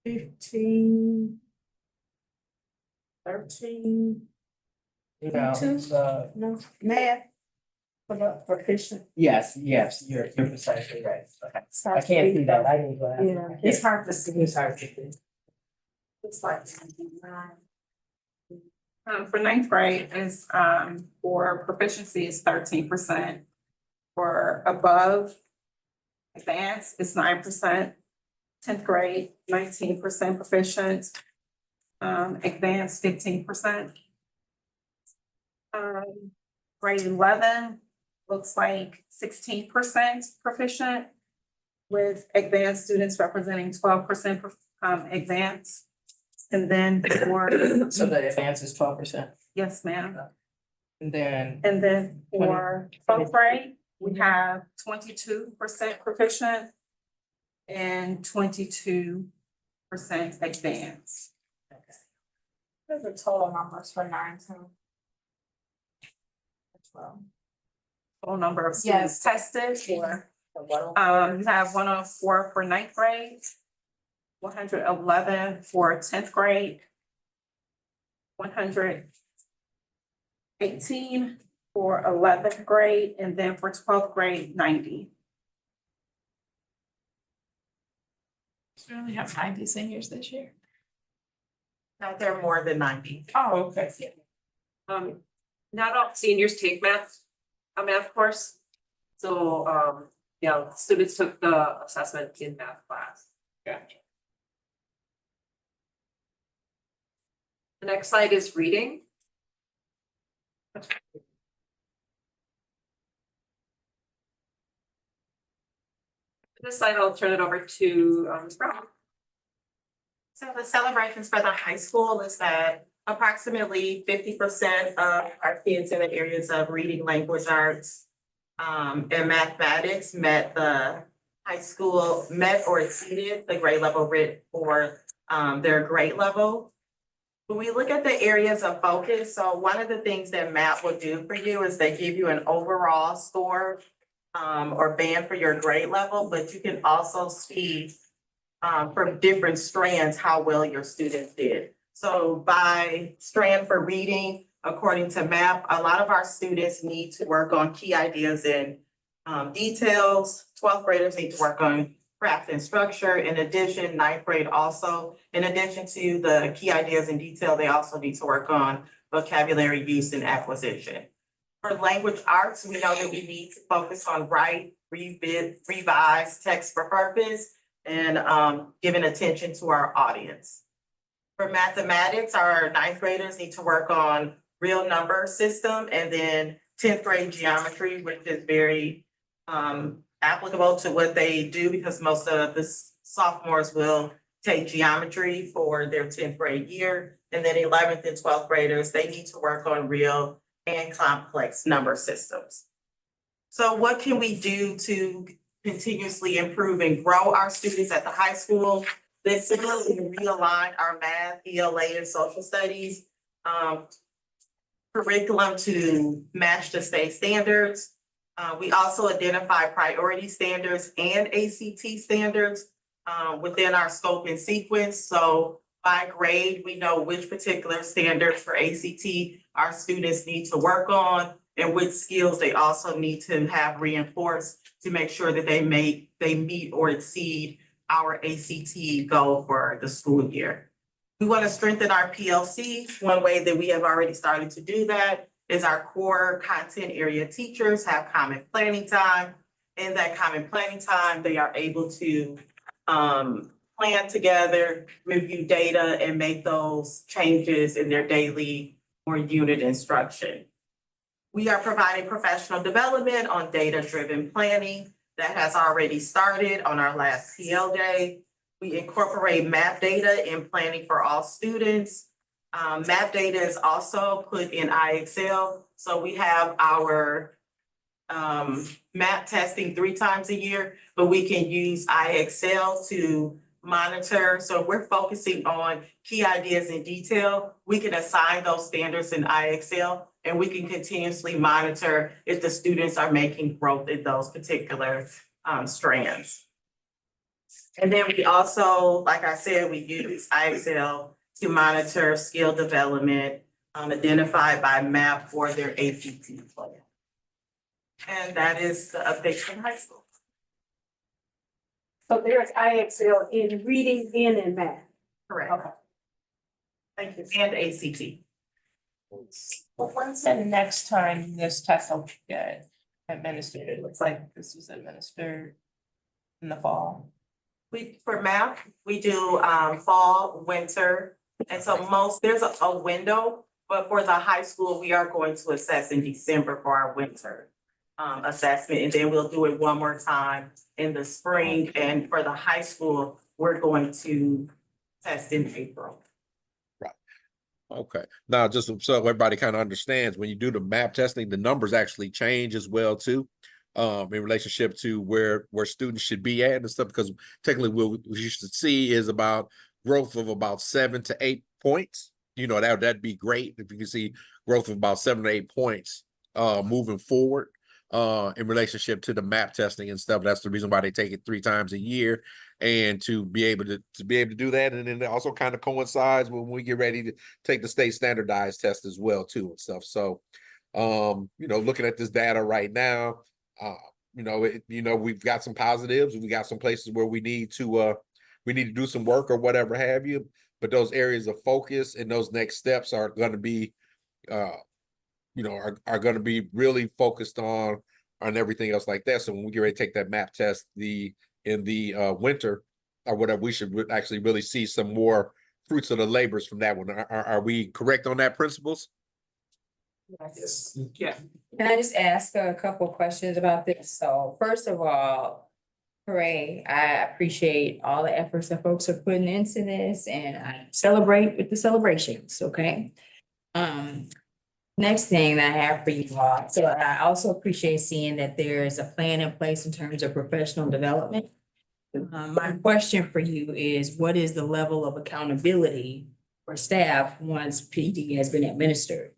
15, 13, You know, Two. so, no, math. For the proficient. yes, you're precisely right. Okay. I can't see that, I need to. Yeah, it's hard to see. It's hard to see. It's like. For ninth grade is, for proficiency is 13%. For above advanced, it's 9%. 10th grade, 19% proficient. Advanced, 15%. Grade 11 looks like 16% proficient, with advanced students representing 12% advanced. And then for, So the advance is 12%, yes, ma'am. and then, And then for 12th grade, we have 22% proficient and 22% advanced. There's a total numbers for 9, 10. 12. Total number of students tested for, you have 104 for ninth grade, 111 for 10th grade, 118 for 11th grade, and then for 12th grade, 90. We only have 90 seniors this year. No, there are more than 90. oh, okay. Not all seniors take a math course. So, students took the assessment in math class. Gotcha. The next slide is reading. This slide, I'll turn it over to Ms. Brown. So the celebrations for the high school is that approximately 50% of our kids in the areas of reading, language arts, and mathematics met the high school, met or exceeded the grade level writ for their grade level. When we look at the areas of focus, so one of the things that MAP will do for you is they give you an overall score or band for your grade level, but you can also see from different strands how well your students did. So by strand for reading, according to MAP, a lot of our students need to work on key ideas and details. 12th graders need to work on craft and structure. In addition, 9th grade also, in addition to the key ideas and detail, they also need to work on vocabulary use and acquisition. For language arts, we know that we need to focus on write, revise, text for purpose, and giving attention to our audience. For mathematics, our 9th graders need to work on real number system, and then 10th grade geometry, which is very applicable to what they do because most of the sophomores will take geometry for their 10th grade year. And then 11th and 12th graders, they need to work on real and complex number systems. So what can we do to continuously improve and grow our students at the high school? This is to realign our math, ELA, and social studies curriculum to match the state standards. We also identify priority standards and ACT standards within our scope and sequence. So by grade, we know which particular standards for ACT our students need to work on and which skills they also need to have reinforced to make sure that they meet or exceed our ACT goal for the school year. We want to strengthen our PLC. One way that we have already started to do that is our core content area teachers have common planning time. In that common planning time, they are able to plan together, review data, and make those changes in their daily or unit instruction. We are providing professional development on data-driven planning that has already started on our last TL day. We incorporate map data in planning for all students. Map data is also put in IXL. So we have our map testing 3 times a year, but we can use IXL to monitor. So if we're focusing on key ideas in detail, we can assign those standards in IXL and we can continuously monitor if the students are making growth in those particular strands. And then we also, like I said, we use IXL to monitor skill development identified by MAP for their ACT plan. And that is the update from high school. So there's IXL in reading and math. Correct. Okay. Thank you. And ACT. Well, when's the next time this test will get administered? It looks like this was administered in the fall. For MAP, we do fall, winter, and so there's a window, but for the high school, we are going to assess in December for our winter assessment, and then we'll do it one more time in the spring, and for the high school, we're going to test in April. Okay, now just so everybody kind of understands, when you do the map testing, the numbers actually change as well too, in relationship to where students should be at and stuff, because technically what you should see is about growth of about 7 to 8 points. You know, that'd be great if you can see growth of about 7 to 8 points moving forward in relationship to the map testing and stuff. That's the reason why they take it 3 times a year, and to be able to do that. And then it also kind of coincides when we get ready to take the state standardized test as well too and stuff. So you know, looking at this data right now, you know, we've got some positives, we got some places where we need to do some work or whatever have you, but those areas of focus and those next steps are going to be you know, are going to be really focused on everything else like that. So when we get ready to take that map test in the winter or whatever, we should actually really see some more fruits of the labors from that one. Are we correct on that, principals? Yes. Yeah. Can I just ask a couple questions about this? So first of all, hooray, I appreciate all the efforts that folks are putting into this, and I celebrate with the celebrations, okay? Next thing that I have for you all, so I also appreciate seeing that there is a plan in place in terms of professional development. My question for you is, what is the level of accountability for staff once PD has been administered?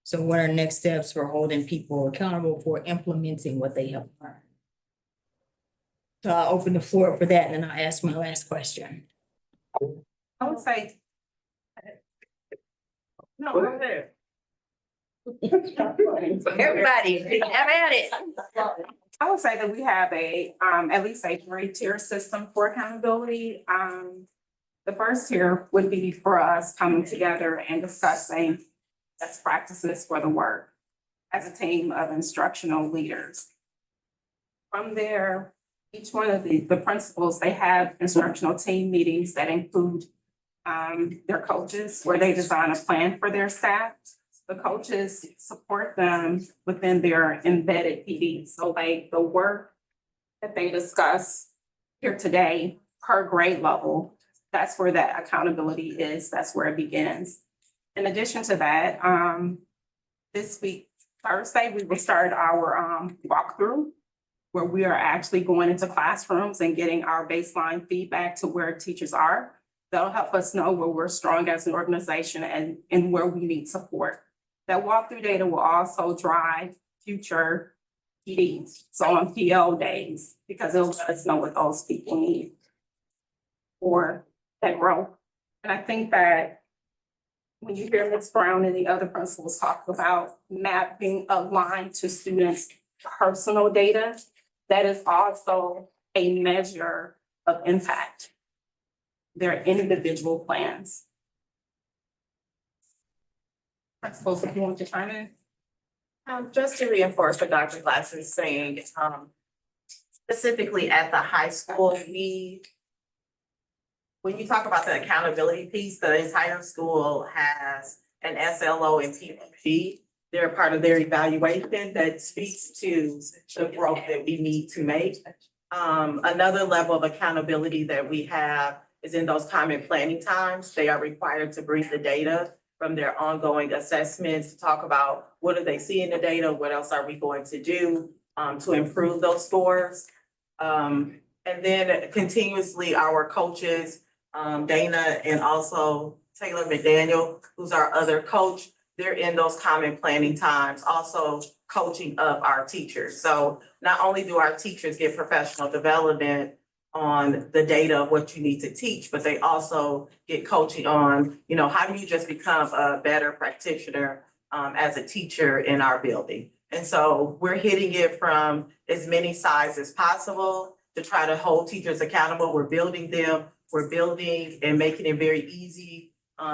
So what are next steps for holding people accountable for implementing what they have learned? So I'll open the floor for that, and then I'll ask my last question. I would say. No, go ahead. Everybody, have at it. I would say that we have at least a 3-tier system for accountability. The first tier would be for us coming together and discussing best practices for the work as a team of instructional leaders. From there, each one of the principals, they have instructional team meetings that include their coaches, where they design a plan for their staff. The coaches support them within their embedded PD. So the work that they discuss here today per grade level, that's where that accountability is. That's where it begins. In addition to that, this week, Thursday, we will start our walkthrough, where we are actually going into classrooms and getting our baseline feedback to where teachers are. That'll help us know where we're strong as an organization and where we need support. that walkthrough data will also drive future PDs, so on PO days, because it'll let us know what those people need for that growth. And I think that when you hear Ms. Brown and the other principals talk about MAP being aligned to students' personal data, that is also a measure of impact, their individual plans. Principals, if you want to chime in. Just to reinforce what Dr. Glass is saying, specifically at the high school, when you talk about the accountability piece, the entire school has an SLO and PPG. They're part of their evaluation that speaks to the growth that we need to make. Another level of accountability that we have is in those common planning times. They are required to bring the data from their ongoing assessments to talk about what do they see in the data, what else are we going to do to improve those scores. And then continuously our coaches, Dana and also Taylor McDaniel, who's our other coach, they're in those common planning times, also coaching up our teachers. So not only do our teachers get professional development on the data of what you need to teach, but they also get coaching on, you know, how do you just become a better practitioner as a teacher in our building. And so we're hitting it from as many sides as possible to try to hold teachers accountable. We're building them, we're building and making it very easy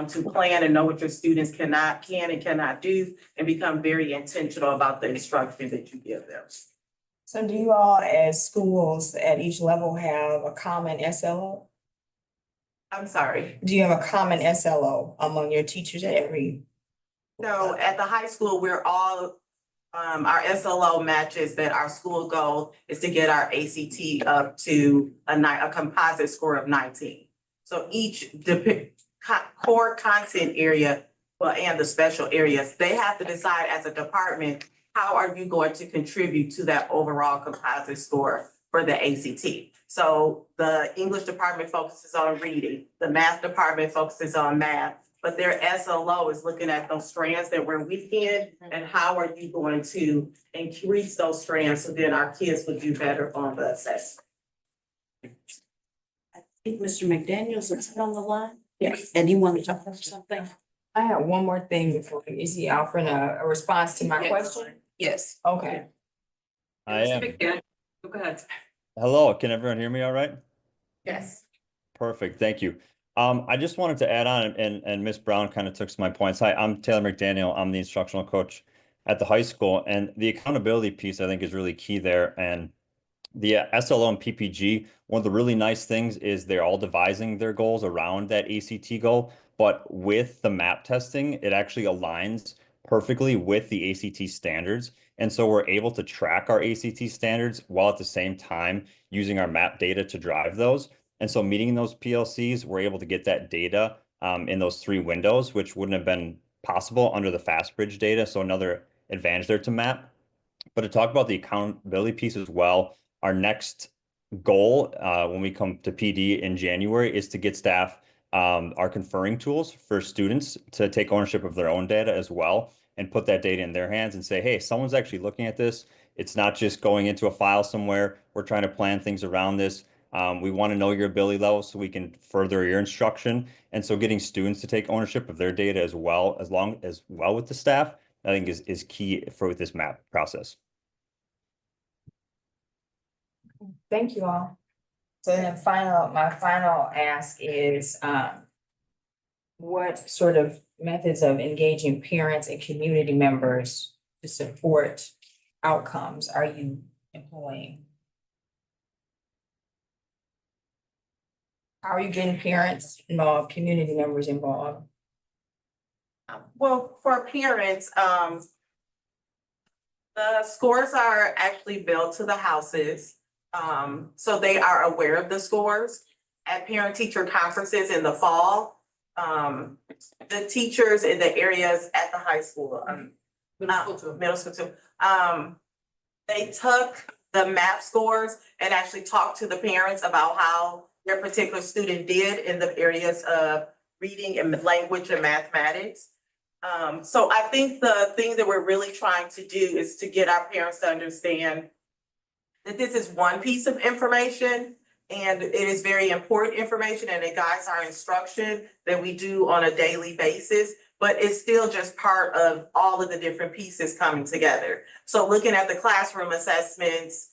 to plan and know what your students can and cannot do, and become very intentional about the instruction that you give them. So do you all as schools at each level have a common SLO? I'm sorry. Do you have a common SLO among your teachers at every? So at the high school, we're all, our SLO matches that our school goal is to get our ACT up to a composite score of 19. So each core content area, well, and the special areas, they have to decide as a department, how are you going to contribute to that overall composite score for the ACT? So the English department focuses on reading, the math department focuses on math, but their SLO is looking at those strands that we're weak in, and how are you going to increase those strands so then our kids would do better on the assessment. I think Mr. McDaniel's is on the line. Yes. And you want to talk about something? I have one more thing before, is he offering a response to my question? Yes. Okay. I am. Go ahead. Hello, can everyone hear me all right? Yes. Perfect, thank you. I just wanted to add on, and Ms. Brown kind of took some of my points. Hi, I'm Taylor McDaniel. I'm the instructional coach at the high school, and the accountability piece I think is really key there. And the SLO and PPG, one of the really nice things is they're all devising their goals around that ACT goal, but with the MAP testing, it actually aligns perfectly with the ACT standards. And so we're able to track our ACT standards while at the same time using our MAP data to drive those. And so meeting those PLCs, we're able to get that data in those 3 windows, which wouldn't have been possible under the FastBridge data. So another advantage there to MAP. But to talk about the accountability piece as well, our next goal when we come to PD in January is to get staff our conferring tools for students to take ownership of their own data as well and put that data in their hands and say, hey, someone's actually looking at this. It's not just going into a file somewhere. We're trying to plan things around this. We want to know your ability level so we can further your instruction. And so getting students to take ownership of their data as well with the staff, I think is key for this MAP process. Thank you all. So then my final ask is, what sort of methods of engaging parents and community members to support outcomes are you employing? How are you getting parents involved, community members involved? Well, for parents, the scores are actually billed to the houses. So they are aware of the scores. At parent-teacher conferences in the fall, the teachers in the areas at the high school, middle school too, they took the MAP scores and actually talked to the parents about how their particular student did in the areas of reading and language and mathematics. So I think the thing that we're really trying to do is to get our parents to understand that this is one piece of information and it is very important information and it guides our instruction that we do on a daily basis, but it's still just part of all of the different pieces coming together. So looking at the classroom assessments,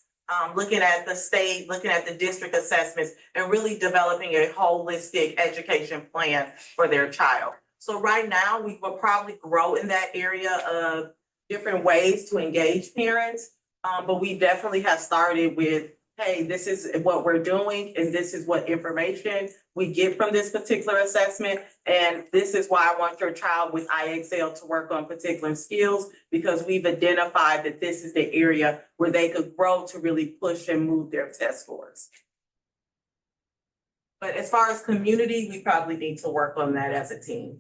looking at the state, looking at the district assessments, and really developing a holistic education plan for their child. So right now, we will probably grow in that area of different ways to engage parents. But we definitely have started with, hey, this is what we're doing and this is what information we get from this particular assessment. And this is why I want your child with IXL to work on particular skills, because we've identified that this is the area where they could grow to really push and move their test scores. But as far as community, we probably need to work on that as a team.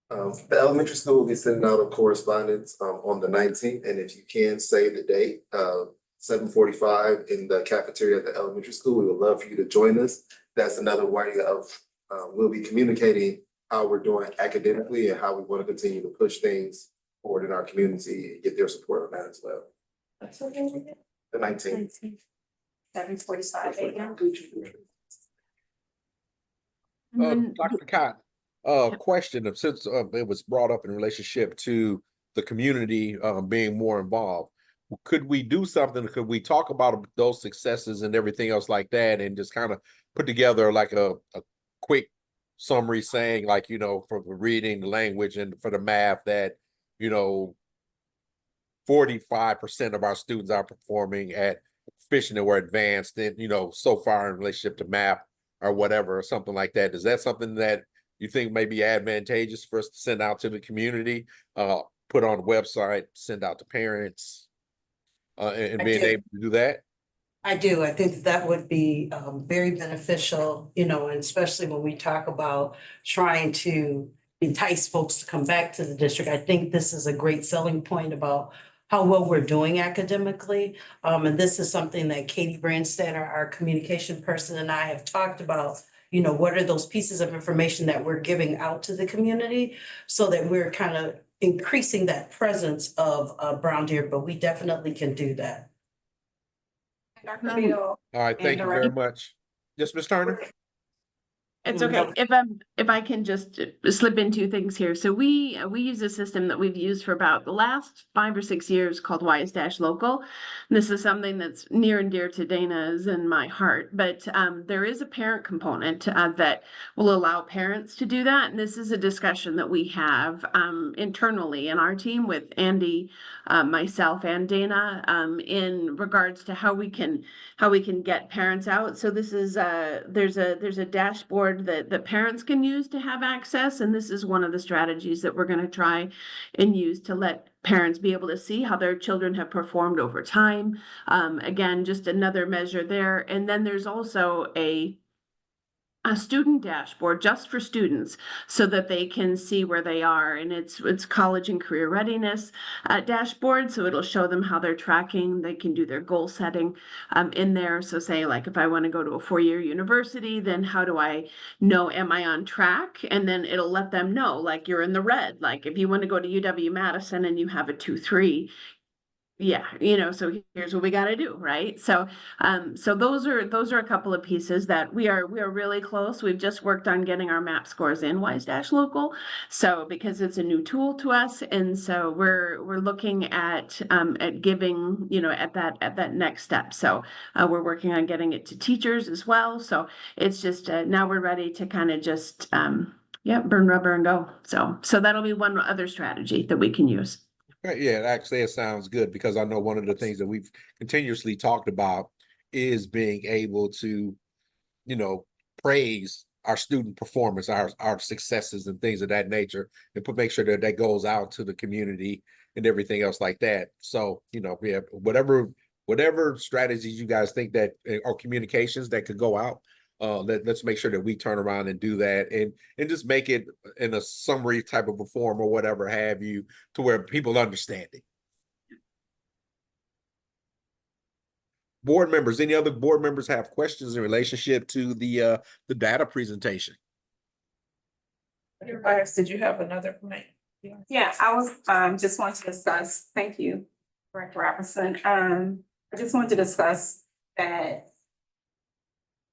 The elementary school will be sending out a correspondence on the 19th, and if you can save the date, 7:45 in the cafeteria at the elementary school, we would love for you to join us. That's another way of, we'll be communicating how we're doing academically and how we want to continue to push things forward in our community and get their support on that as well. That's what we did. The 19th. 7:45 a.m. Dr. Cotton, question of since it was brought up in relationship to the community being more involved, could we do something? Could we talk about those successes and everything else like that, and just kind of put together like a quick summary saying, like, you know, for the reading, the language, and for the math, that, you know, 45% of our students are performing at proficient or advanced, and, you know, so far in relationship to math or whatever, or something like that. Is that something that you think may be advantageous for us to send out to the community, put on the website, send out to parents, and I being do. able to do that? I do. I think that would be very beneficial, you know, and especially when we talk about trying to entice folks to come back to the district. I think this is a great selling point about how well we're doing academically. And this is something that Katie Branstad, our communication person, and I have talked about. You know, what are those pieces of information that we're giving out to the community so that we're kind of increasing that presence of Brown Deer, but we definitely can do that. Dr. Beal. All right, thank you very much. Yes, Ms. Turner? It's okay. If I can just slip in two things here. So we use a system that we've used for about the last 5 or 6 years called Wise-Local. This is something that's near and dear to Dana's and my heart, but there is a parent component that will allow parents to do that. And this is a discussion that we have internally in our team with Andy, myself, and Dana in regards to how we can get parents out. So this is there's a dashboard that parents can use to have access, and this is one of the strategies that we're going to try and use to let parents be able to see how their children have performed over time. Again, just another measure there. And then there's also a student dashboard just for students so that they can see where they are, and it's college and career readiness dashboard, so it'll show them how they're tracking. They can do their goal setting in there. So say, like, if I want to go to a 4-year university, then how do I know, am I on track? And then it'll let them know, like, you're in the red. Like, if you want to go to UW-Madison and you have a 2.3, yeah, you know, so here's what we got to do, right? So those are a couple of pieces that we are really close. We've just worked on getting our MAP scores in Wise-Local, so because it's a new tool to us, and so we're looking at giving, you know, at that next step. So we're working on getting it to teachers as well. So it's just now we're ready to kind of just burn rubber and go. So that'll be one other strategy that we can use. Yeah, actually, it sounds good, because I know one of the things that we've continuously talked about is being able to, you know, praise our student performance, our successes and things of that nature, and make sure that that goes out to the community and everything else like that. So, you know, we have whatever strategies you guys think that or communications that could go out. Let's make sure that we turn around and do that, and just make it in a summary type of a form or whatever have you, to where people understand it. Board members, any other board members have questions in relationship to the data presentation? Did you have another point? Yeah, I was, just want to discuss, thank you, Director Robertson. I just wanted to discuss that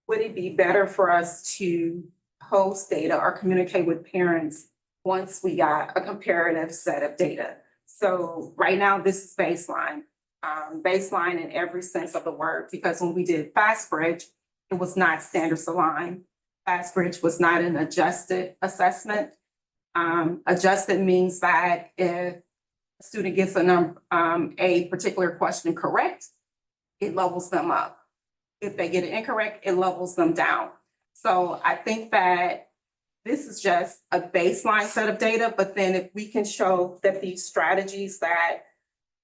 would it be better for us to post data or communicate with parents once we got a comparative set of data? So right now, this is baseline, baseline in every sense of the word, because when we did FastBridge, it was not standards aligned. FastBridge was not an adjusted assessment. Adjusted means that if a student gets a particular question correct, it levels them up. If they get it incorrect, it levels them down. So I think that this is just a baseline set of data, but then if we can show that these strategies that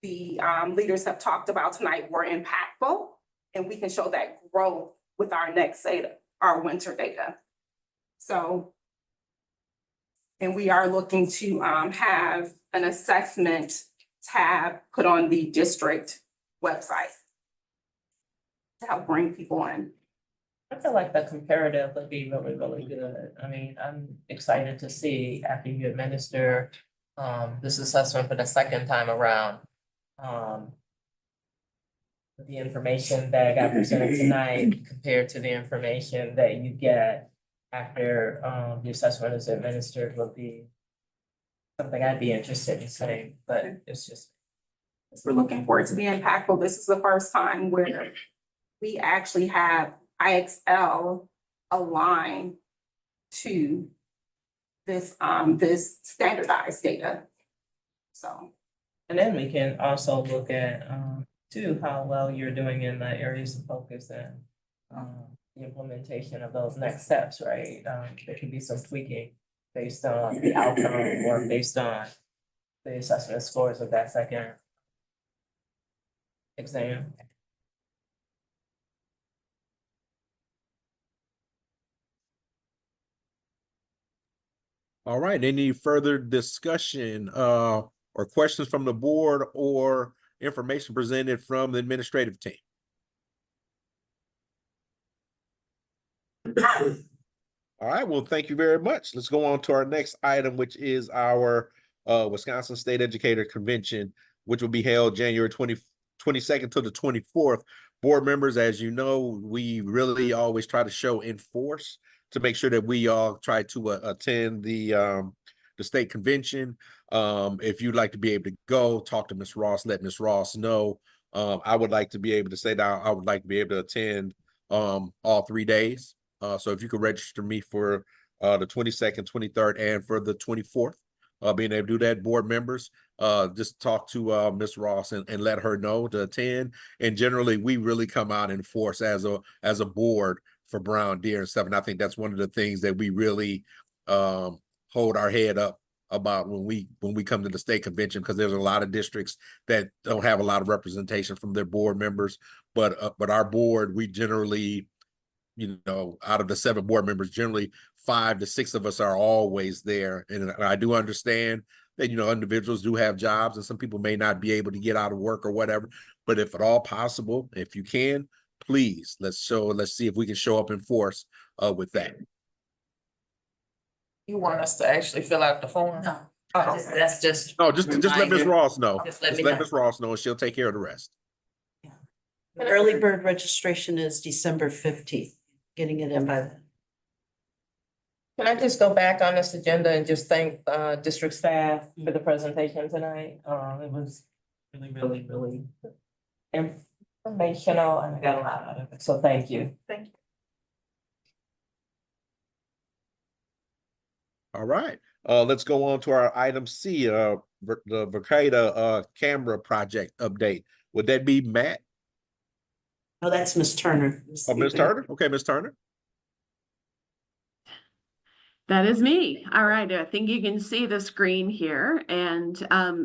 the leaders have talked about tonight were impactful, and we can show that growth with our next data, our winter data. So, and we are looking to have an assessment tab put on the district website to help bring people in. I feel like the comparative would be really, really good. I mean, I'm excited to see after you administer this assessment for the second time around. The information that got presented tonight compared to the information that you get after the assessment is administered would be something I'd be interested in seeing, but it's just. We're looking for it to be impactful. This is the first time where we actually have IXL aligned to this, this standardized data. So. And then we can also look at, too, how well you're doing in the areas of focus and, the implementation of those next steps, right? There could be some tweaking based on the outcome or based on the assessment scores of that second exam. All right, any further discussion or questions from the board or information presented from the administrative team? All right, well, thank you very much. Let's go on to our next item, which is our Wisconsin State Educator Convention, which will be held January 22nd to the 24th. Board members, as you know, we really always try to show in force to make sure that we all try to attend the state convention. If you'd like to be able to go, talk to Ms. Ross, let Ms. Ross know. I would like to be able to say that I would like to be able to attend all 3 days. So if you could register me for the 22nd, 23rd, and for the 24th, being able to do that, board members, just talk to Ms. Ross and let her know to attend. And generally, we really come out in force as a board for Brown Deer and stuff. And I think that's one of the things that we really hold our head up about when we come to the state convention, because there's a lot of districts that don't have a lot of representation from their board members. But our board, we generally, out of the 7 board members, generally 5 to 6 of us are always there. And I do understand that, individuals do have jobs and some people may not be able to get out of work or whatever. But if at all possible, if you can, please, let's see if we can show up in force with that. You want us to actually fill out the form? No. Oh, That's just. No, just let Ms. Ross know. Just let me Let know. Ms. Ross know and she'll take care of the rest. The early bird registration is December 15th, getting it in by then. Can I just go back on this agenda and just thank district staff for the presentation tonight? It was really, really, really informational and I got a lot out of it. So thank you. Thank you. All right, let's go on to our item C, the Verkada camera project update. Would that be Matt? Oh, that's Miss Turner. Oh, Ms. Turner? Okay, Ms. Turner. That is me. All right. I think you can see the screen here. And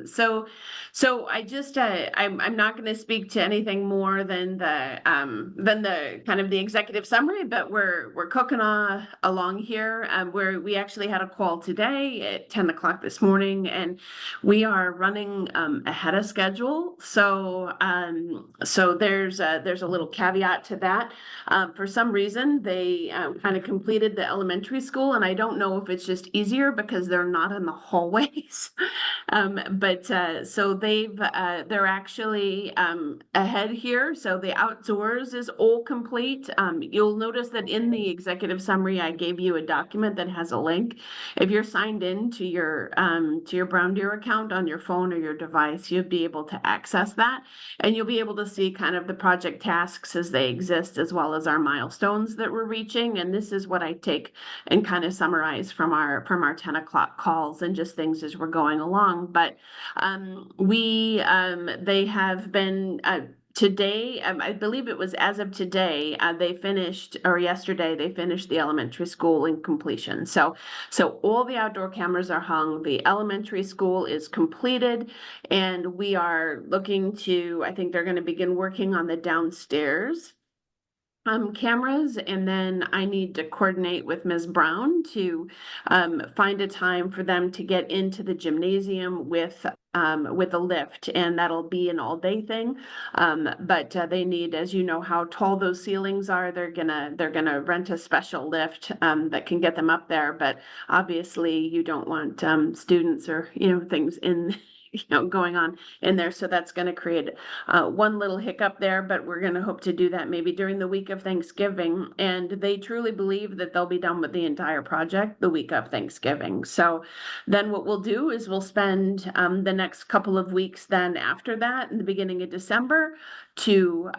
so I just I'm not going to speak to anything more than the kind of the executive summary, but we're cooking along here. Where we actually had a call today at 10 o'clock this morning, and we are running ahead of schedule. So So there's a little caveat to that. For some reason, they kind of completed the elementary school, and I don't know if it's just easier because they're not in the hallways. So they're actually ahead here. So the outdoors is all complete. You'll notice that in the executive summary, I gave you a document that has a link. If you're signed in to your Brown Deer account on your phone or your device, you'll be able to access that, and you'll be able to see kind of the project tasks as they exist, as well as our milestones that we're reaching. And this is what I take and kind of summarize from our 10 o'clock calls and just things as we're going along. But they have been today, I believe it was as of today, they finished, or yesterday, they finished the elementary school in completion. So all the outdoor cameras are hung, the elementary school is completed, and we are looking to, I think they're gonna begin working on the downstairs cameras, and then I need to coordinate with Ms. Brown to find a time for them to get into the gymnasium with a lift, and that'll be an all-day thing. But they need, as you know, how tall those ceilings are. They're gonna rent a special lift that can get them up there. But obviously, you don't want students or things in going on in there. So that's going to create one little hiccup there, but we're going to hope to do that maybe during the week of Thanksgiving. And they truly believe that they'll be done with the entire project the week of Thanksgiving. So then what we'll do is we'll spend the next couple of weeks then after that, in the beginning of December, to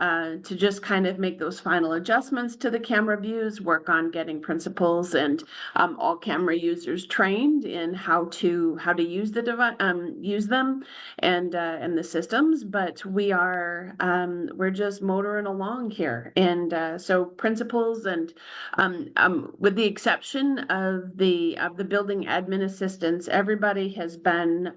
just kind of make those final adjustments to the camera views, work on getting principals and all camera users trained in how to use the device, use them and the systems. But we're just motoring along here, and so principals and with the exception of the building admin assistants, everybody has been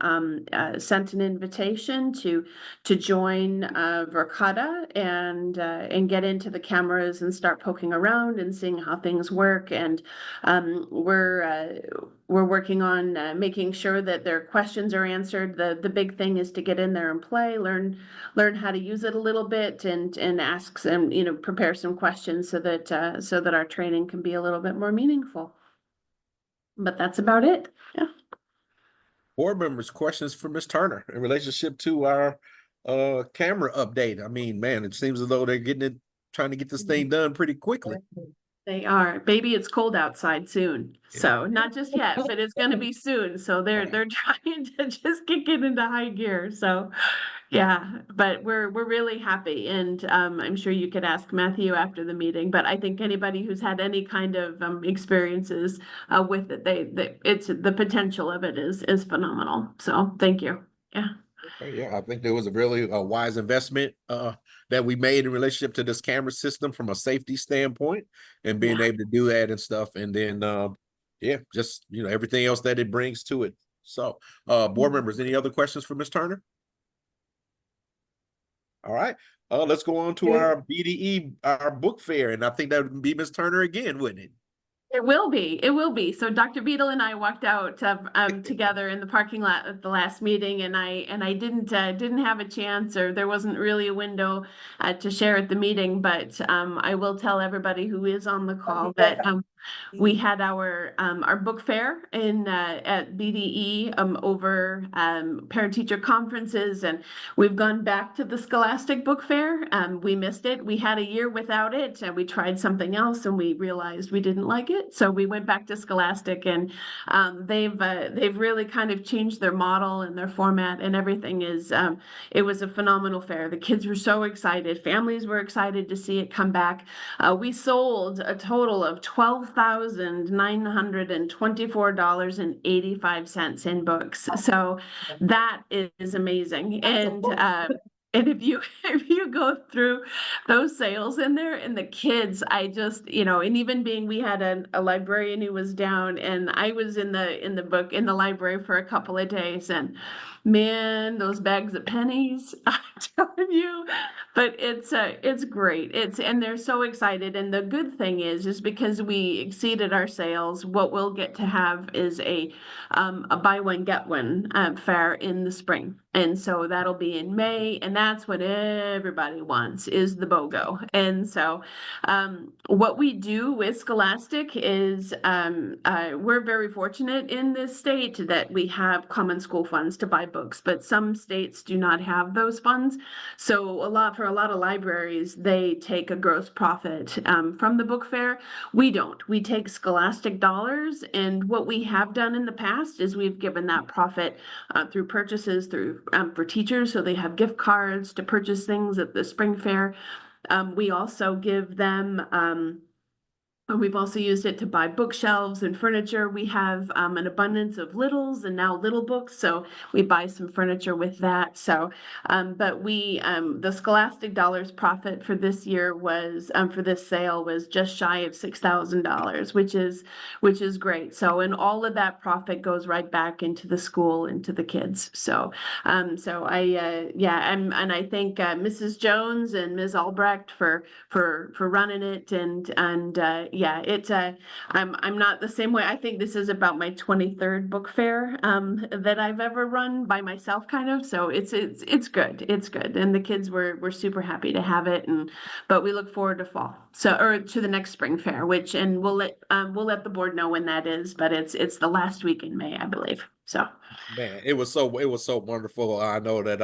sent an invitation to join Verkada and get into the cameras and start poking around and seeing how things work. And we're working on making sure that their questions are answered. The big thing is to get in there and play, learn how to use it a little bit, and ask some, prepare some questions so that our training can be a little bit more meaningful. But that's about it. Yeah. Board members, questions for Ms. Turner in relationship to our camera update. I mean, man, it seems as though they're trying to get this thing done pretty quickly. They are. Baby, it's cold outside soon. So not just yet, but it's gonna be soon. So they're trying to just kick it into high gear. So yeah, but we're really happy. And I'm sure you could ask Matthew after the meeting, but I think anybody who's had any kind of experiences with it, it's the potential of it is phenomenal. So thank you. Yeah. Yeah, I think there was a really wise investment that we made in relationship to this camera system from a safety standpoint, and being able to do that and stuff. And then, just, everything else that it brings to it. So, board members, any other questions for Ms. Turner? All right, let's go on to our BDE, our book fair. And I think that would be Ms. Turner again, wouldn't it? It will be. So Dr. Beadle and I walked out together in the parking lot at the last meeting, and I didn't have a chance, or there wasn't really a window to share at the meeting. But I will tell everybody who is on the call that we had our book fair at BDE over parent teacher conferences, and we've gone back to the Scholastic Book Fair. We missed it. We had a year without it, and we tried something else, and we realized we didn't like it. So we went back to Scholastic, and they've really kind of changed their model and their format, and everything is. It was a phenomenal fair. The kids were so excited. Families were excited to see it come back. We sold a total of $12,924.85 in books. So that is amazing. And if you go through those sales in there, and the kids, I just, and even we had a librarian who was down, and I was in the library for a couple of days, and man, those bags of pennies, I'm telling you, but it's great. And they're so excited. And the good thing is because we exceeded our sales, what we'll get to have is a buy one, get one fair in the spring. And so that'll be in May, and that's what everybody wants is the BOGO. And so what we do with Scholastic is we're very fortunate in this state that we have common school funds to buy books, but some states do not have those funds. So for a lot of libraries, they take a gross profit from the book fair. We don't. We take Scholastic dollars, and what we have done in the past is we've given that profit through purchases through for teachers, so they have gift cards to purchase things at the spring fair. We also give them we've also used it to buy bookshelves and furniture. We have an abundance of littles and now little books, so we buy some furniture with that. So, but the Scholastic dollars profit for this year was for this sale was just shy of $6,000, which is great. So, and all of that profit goes right back into the school and to the kids. So, and I thank Mrs. Jones and Ms. Albrecht for running it and yeah, I'm not the same way. I think this is about my 23rd book fair that I've ever run by myself, kind of. So it's good. It's good, and the kids were super happy to have it. But we look forward to fall, or to the next spring fair, and we'll let the board know when that is. But it's the last week in May, I believe. So. Man, it was so wonderful. I know that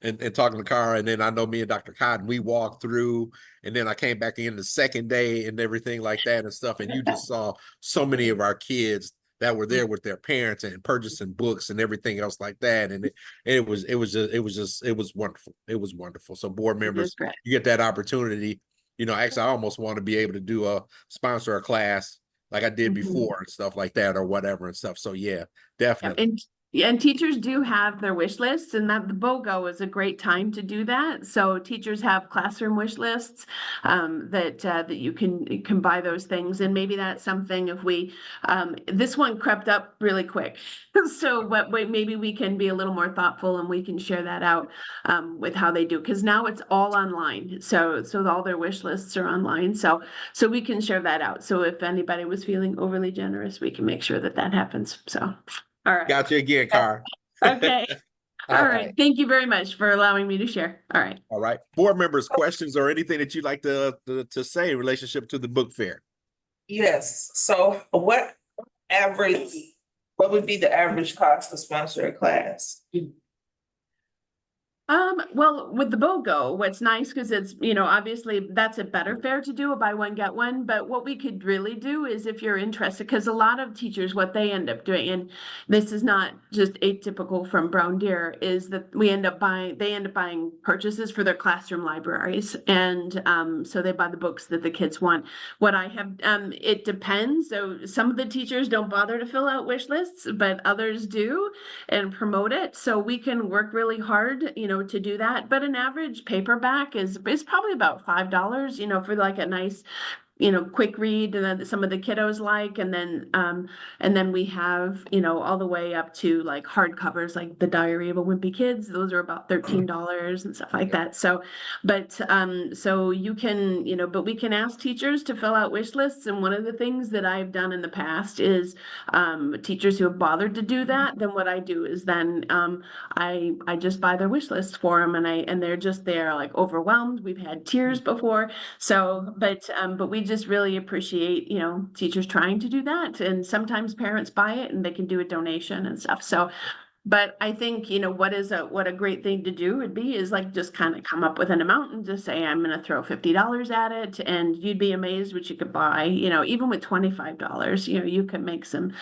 and talking to Cara, and then I know me and Dr. Cotton, we walked through, and then I came back in the second day and everything like that and stuff. And you just saw so many of our kids that were there with their parents and purchasing books and everything else like that. And it was wonderful. It was wonderful. So board members, you get that opportunity. You know, actually, I almost want to be able to sponsor a class like I did before and stuff like that, or whatever and stuff. So yeah, definitely. And teachers do have their wish lists, and that the BOGO is a great time to do that. So teachers have classroom wish lists that you can buy those things, and maybe that's something if we this one crept up really quick. So maybe we can be a little more thoughtful and we can share that out with how they do, because now it's all online. So all their wish lists are online. So we can share that out. So if anybody was feeling overly generous, we can make sure that happens. So. All right. Got you again, Cara. Okay. All right. Thank you very much for allowing me to share. All right. All right. Board members, questions or anything that you'd like to say in relationship to the book fair? Yes. So what would be the average cost to sponsor a class? Well, with the BOGO, what's nice, because it's, obviously that's a better fair to do, a buy one, get one. But what we could really do is, if you're interested, because a lot of teachers, what they end up doing, and this is not just atypical from Brown Deer, is that they end up buying purchases for their classroom libraries. And so they buy the books that the kids want. What I have, it depends. So some of the teachers don't bother to fill out wish lists, but others do and promote it. So we can work really hard, to do that. But an average paperback is probably about $5, for like a nice, quick read that some of the kiddos like. And then we have, all the way up to like hardcovers, like The Diary of a Wimpy Kid. Those are about $13 and stuff like that. So, so you can, but we can ask teachers to fill out wish lists. And one of the things that I've done in the past is teachers who have bothered to do that, then what I do is then I just buy their wish list for them, and they're like overwhelmed. We've had tears before. So, but we just really appreciate, teachers trying to do that. And sometimes parents buy it and they can do a donation and stuff. So, but I think, what a great thing to do would be is like just kind of come up with an amount and just say, I'm going to throw $50 at it, and you'd be amazed what you could buy, even with $25, you can make some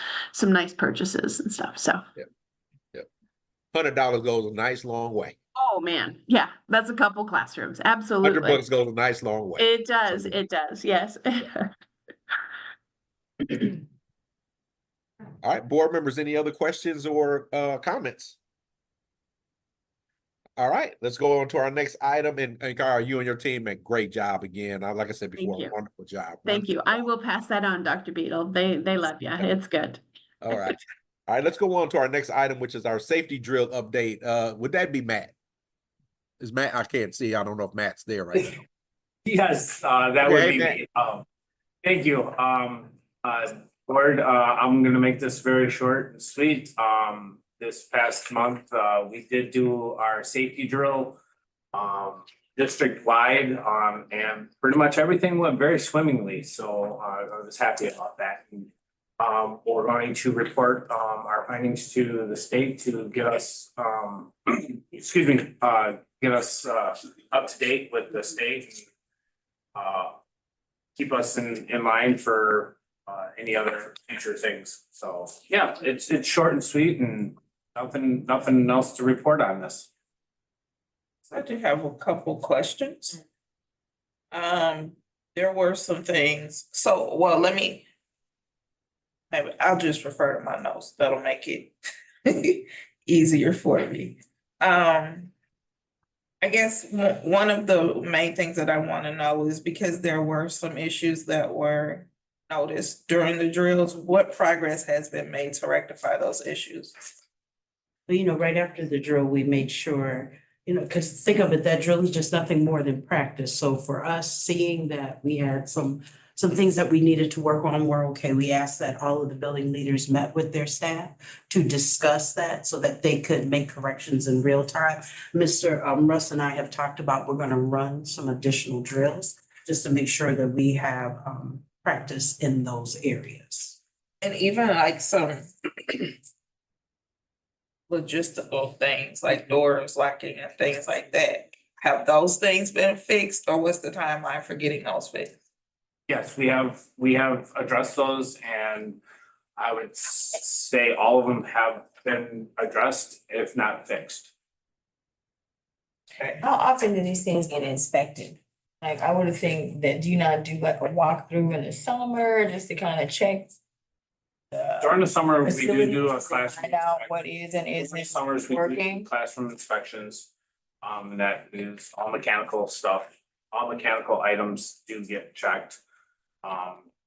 nice purchases and stuff. So. Yep. $100 goes a nice long way. Oh man, yeah, that's a couple classrooms. Absolutely. $100 goes a nice long way. It does. It does. Yes. All right, board members, any other questions or comments? All right, let's go on to our next item. And Cara, you and your team make great job again. Like I said before, wonderful job. Thank you. I will pass that on, Dr. Beadle. They love you. It's good. All right. All right, let's go on to our next item, which is our safety drill update. Would that be Matt? Is Matt? I can't see. I don't know if Matt's there right now. Yes, that would be me. Thank you. Board, I'm gonna make this very short and sweet. this past month, we did do our safety drill, district wide, and pretty much everything went very swimmingly, so, I was happy about that. We're going to report, our findings to the state to get us, excuse me, get us, up to date with the state. Keep us in line for, any other future things. So, yeah, it's short and sweet and nothing else to report on this. I do have a couple questions. There were some things, so, well, maybe I'll just refer to my notes. That'll make it easier for me. I guess one of the main things that I want to know is because there were some issues that were noticed during the drills, what progress has been made to rectify those issues? But right after the drill, we made sure, because think of it, that drill is just nothing more than practice. So for us, seeing that we had some things that we needed to work on were okay. We asked that all of the building leaders met with their staff to discuss that so that they could make corrections in real time. Mr. Russ and I have talked about, we're gonna run some additional drills just to make sure that we have practice in those areas. And even like some logistical things like doors locking and things like that. Have those things been fixed, or what's the timeline for getting those fixed? Yes, we have addressed those, and I would say all of them have been addressed, if not fixed. Okay. How often do these things get inspected? Like, I would think that, do you not do like a walkthrough in the summer just to kind of check? During the summer, we do facilities a and classroom. find out inspection. what is and During isn't summers, we do working? classroom inspections. And that is all mechanical stuff. All mechanical items do get checked.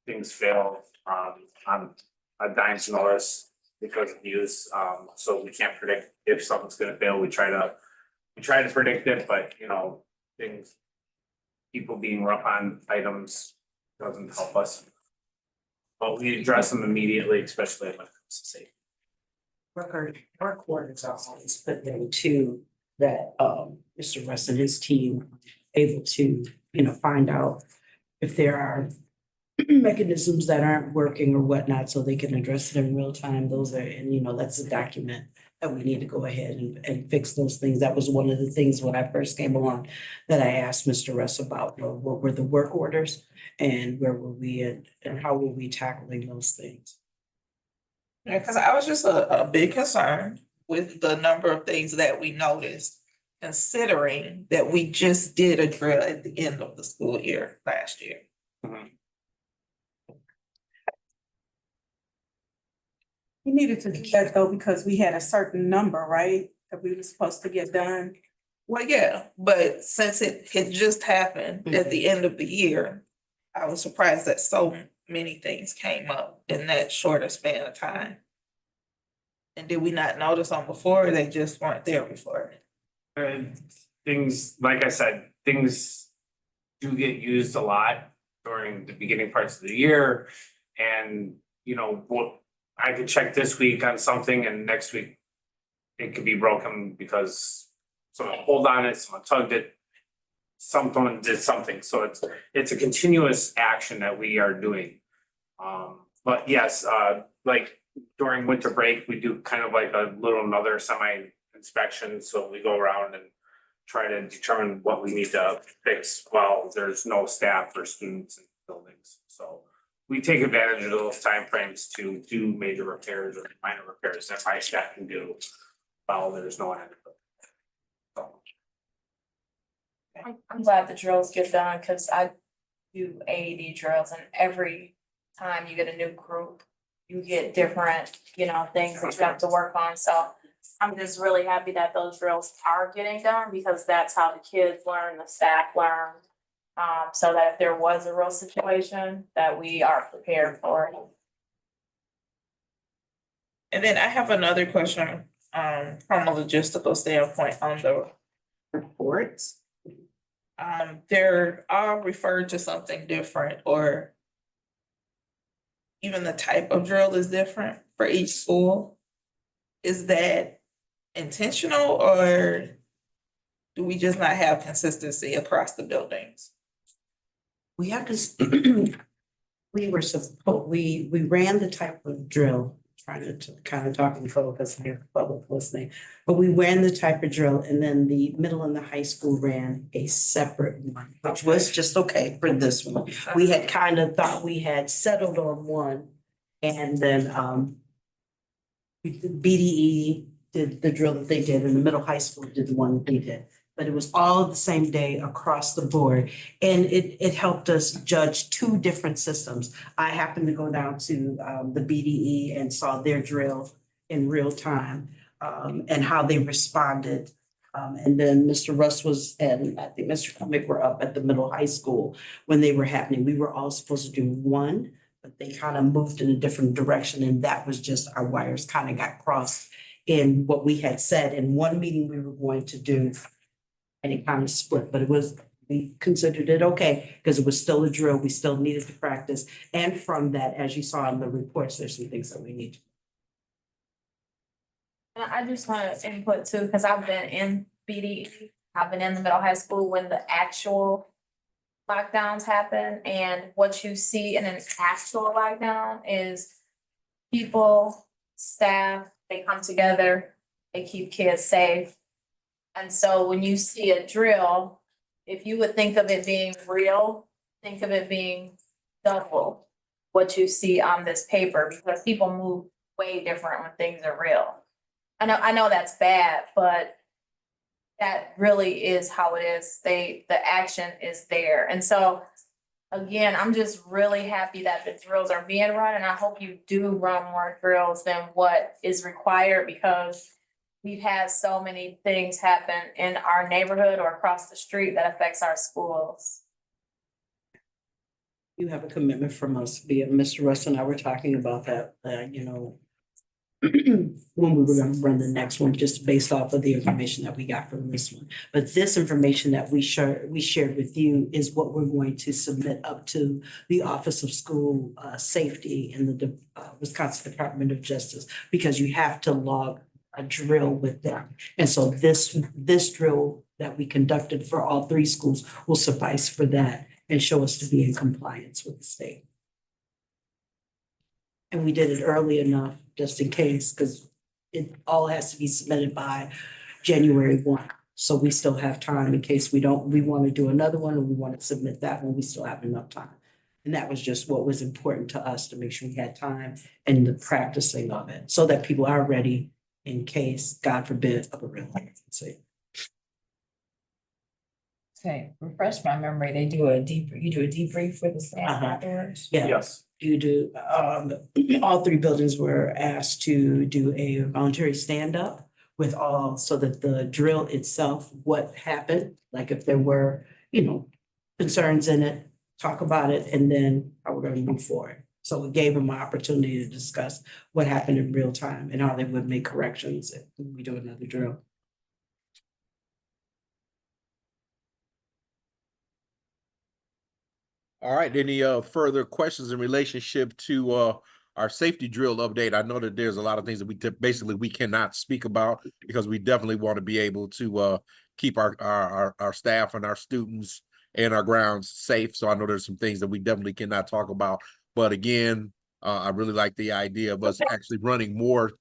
Things fail, on a dime's notice because of use. So we can't predict if something's gonna fail. We try to predict it, but people being rough on items doesn't help us. But we address them immediately, especially when it comes to safety. Work orders are always put them to that, Mr. Russ and his team able to, find out if there are mechanisms that aren't working or whatnot, so they can address it in real time. Those are, and that's a document that we need to go ahead and fix those things. That was one of the things when I first came along that I asked Mr. Russ about, what were the work orders and where were we and how were we tackling those things? Yeah, because I was just a bit concerned with the number of things that we noticed, considering that we just did a drill at the end of the school year last year. We needed to do that though, because we had a certain number, right, that we were supposed to get done. Well, yeah, but since it had just happened at the end of the year, I was surprised that so many things came up in that shorter span of time. And did we not notice them before, or they just weren't there before? Things, like I said, things do get used a lot during the beginning parts of the year. And, what I could check this week on something and next week it could be broken because someone pulled on it, someone tugged it, someone did something. So it's a continuous action that we are doing. But yes, like during winter break, we do kind of like another semi inspection. So we go around and try to determine what we need to fix while there's no staff or students in buildings. So we take advantage of those timeframes to do major repairs or minor repairs that my staff can do while there's no one. I'm glad the drills get done, cause I do AED drills, and every time you get a new group, you get different, things that you have to work on, so I'm just really happy that those drills are getting done, because that's how the kids learn, the staff learn. So that if there was a real situation, that we are prepared for it. And then I have another question, from a logistical standpoint on the reports. They're all referred to something different, or even the type of drill is different for each school. is that intentional or do we just not have consistency across the buildings? We have this, we ran the type of drill, trying to kind of talk in focus here, public listening. But we ran the type of drill and then the middle and the high school ran a separate one, which was just okay for this one. We had kind of thought we had settled on one and then, BDE did the drill that they did and the middle high school did the one that they did. But it was all the same day across the board. And it helped us judge two different systems. I happened to go down to the BDE and saw their drill in real time and how they responded. And then Mr. Russ and I think Mr. Cummings were up at the middle high school when they were happening. We were all supposed to do one, but they kind of moved in a different direction. And that was just our wires kind of got crossed in what we had said in one meeting we were going to do. And it kind of split, but we considered it okay because it was still a drill. We still needed to practice. And from that, as you saw in the reports, there's some things that we need. And I just want to input too, because I've been in BDE, I've been in the middle high school when the actual lockdowns happen. And what you see in an actual lockdown is people, staff, they come together, they keep kids safe. And so when you see a drill, if you would think of it being real, think of it being double what you see on this paper, because people move way different when things are real. I know that's bad, but that really is how it is. The action is there. And so again, I'm just really happy that the drills are being run, and I hope you do run more drills than what is required, because we've had so many things happen in our neighborhood or across the street that affects our schools. You have a commitment from us, Mr. Russ and I were talking about that, when we were gonna run the next one, just based off of the information that we got from this one. But this information that we shared with you is what we're going to submit up to the Office of School Safety in the Wisconsin Department of Justice, because you have to log a drill with them. And so this drill that we conducted for all three schools will suffice for that and show us to be in compliance with the state. And we did it early enough, just in case, because it all has to be submitted by January 1. So we still have time in case we want to do another one, and we want to submit that one, we still have enough time. And that was just what was important to us, to make sure we had time and the practicing of it, so that people are ready in case, God forbid, of a real emergency. Okay, refresh my memory, you do a debrief for the staff afterwards? Yeah. Yes. You do, all three buildings were asked to do a voluntary stand-up with all, so that the drill itself, what happened, like if there were, concerns in it, talk about it, and then how we're gonna move forward. So we gave them an opportunity to discuss what happened in real time and how they would make corrections if we do another drill. All right, any further questions in relationship to our safety drill update? I know that there's a lot of things that we cannot speak about, because we definitely want to be able to keep our staff and our students and our grounds safe. So I know there's some things that we definitely cannot talk about. But again, I really like the idea of us actually running more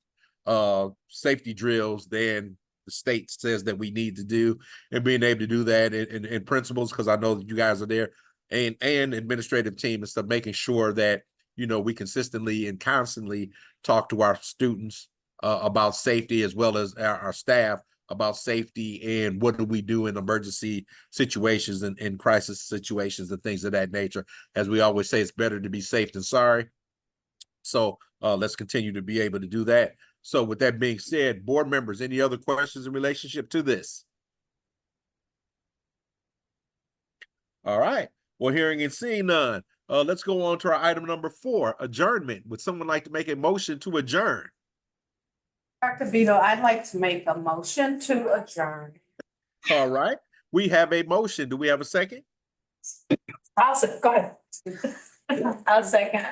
safety drills than the state says that we need to do, and being able to do that in principles, because I know that you guys are there, and administrative team and stuff, making sure that, we consistently and constantly talk to our students about safety, as well as our staff about safety, and what do we do in emergency situations and in crisis situations and things of that nature. As we always say, it's better to be safe than sorry. So let's continue to be able to do that. So with that being said, board members, any other questions in relationship to this? All right. Well, hearing and seeing none, let's go on to our item number 4, adjournment. Would someone like to make a motion to adjourn? Dr. Vito, I'd like to make a motion to adjourn. All right. We have a motion. Do we have a second? Go ahead. I'll second.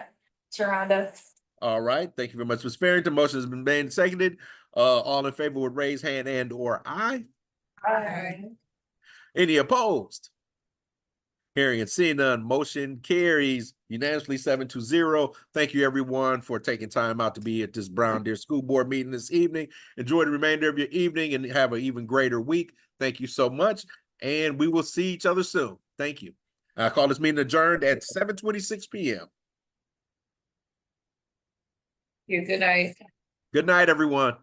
Sharonda. All right. Thank you very much, Ms. Farrington. Motion has been made and seconded. All in favor would raise hand and or aye. Any opposed? Hearing and seeing none, motion carries unanimously 7-0. Thank you everyone for taking time out to be at this Brown Deer School Board meeting this evening. Enjoy the remainder of your evening and have an even greater week. Thank you so much. And we will see each other soon. Thank you. I call this meeting adjourned at 7:26 p.m. Good night. Good night, everyone.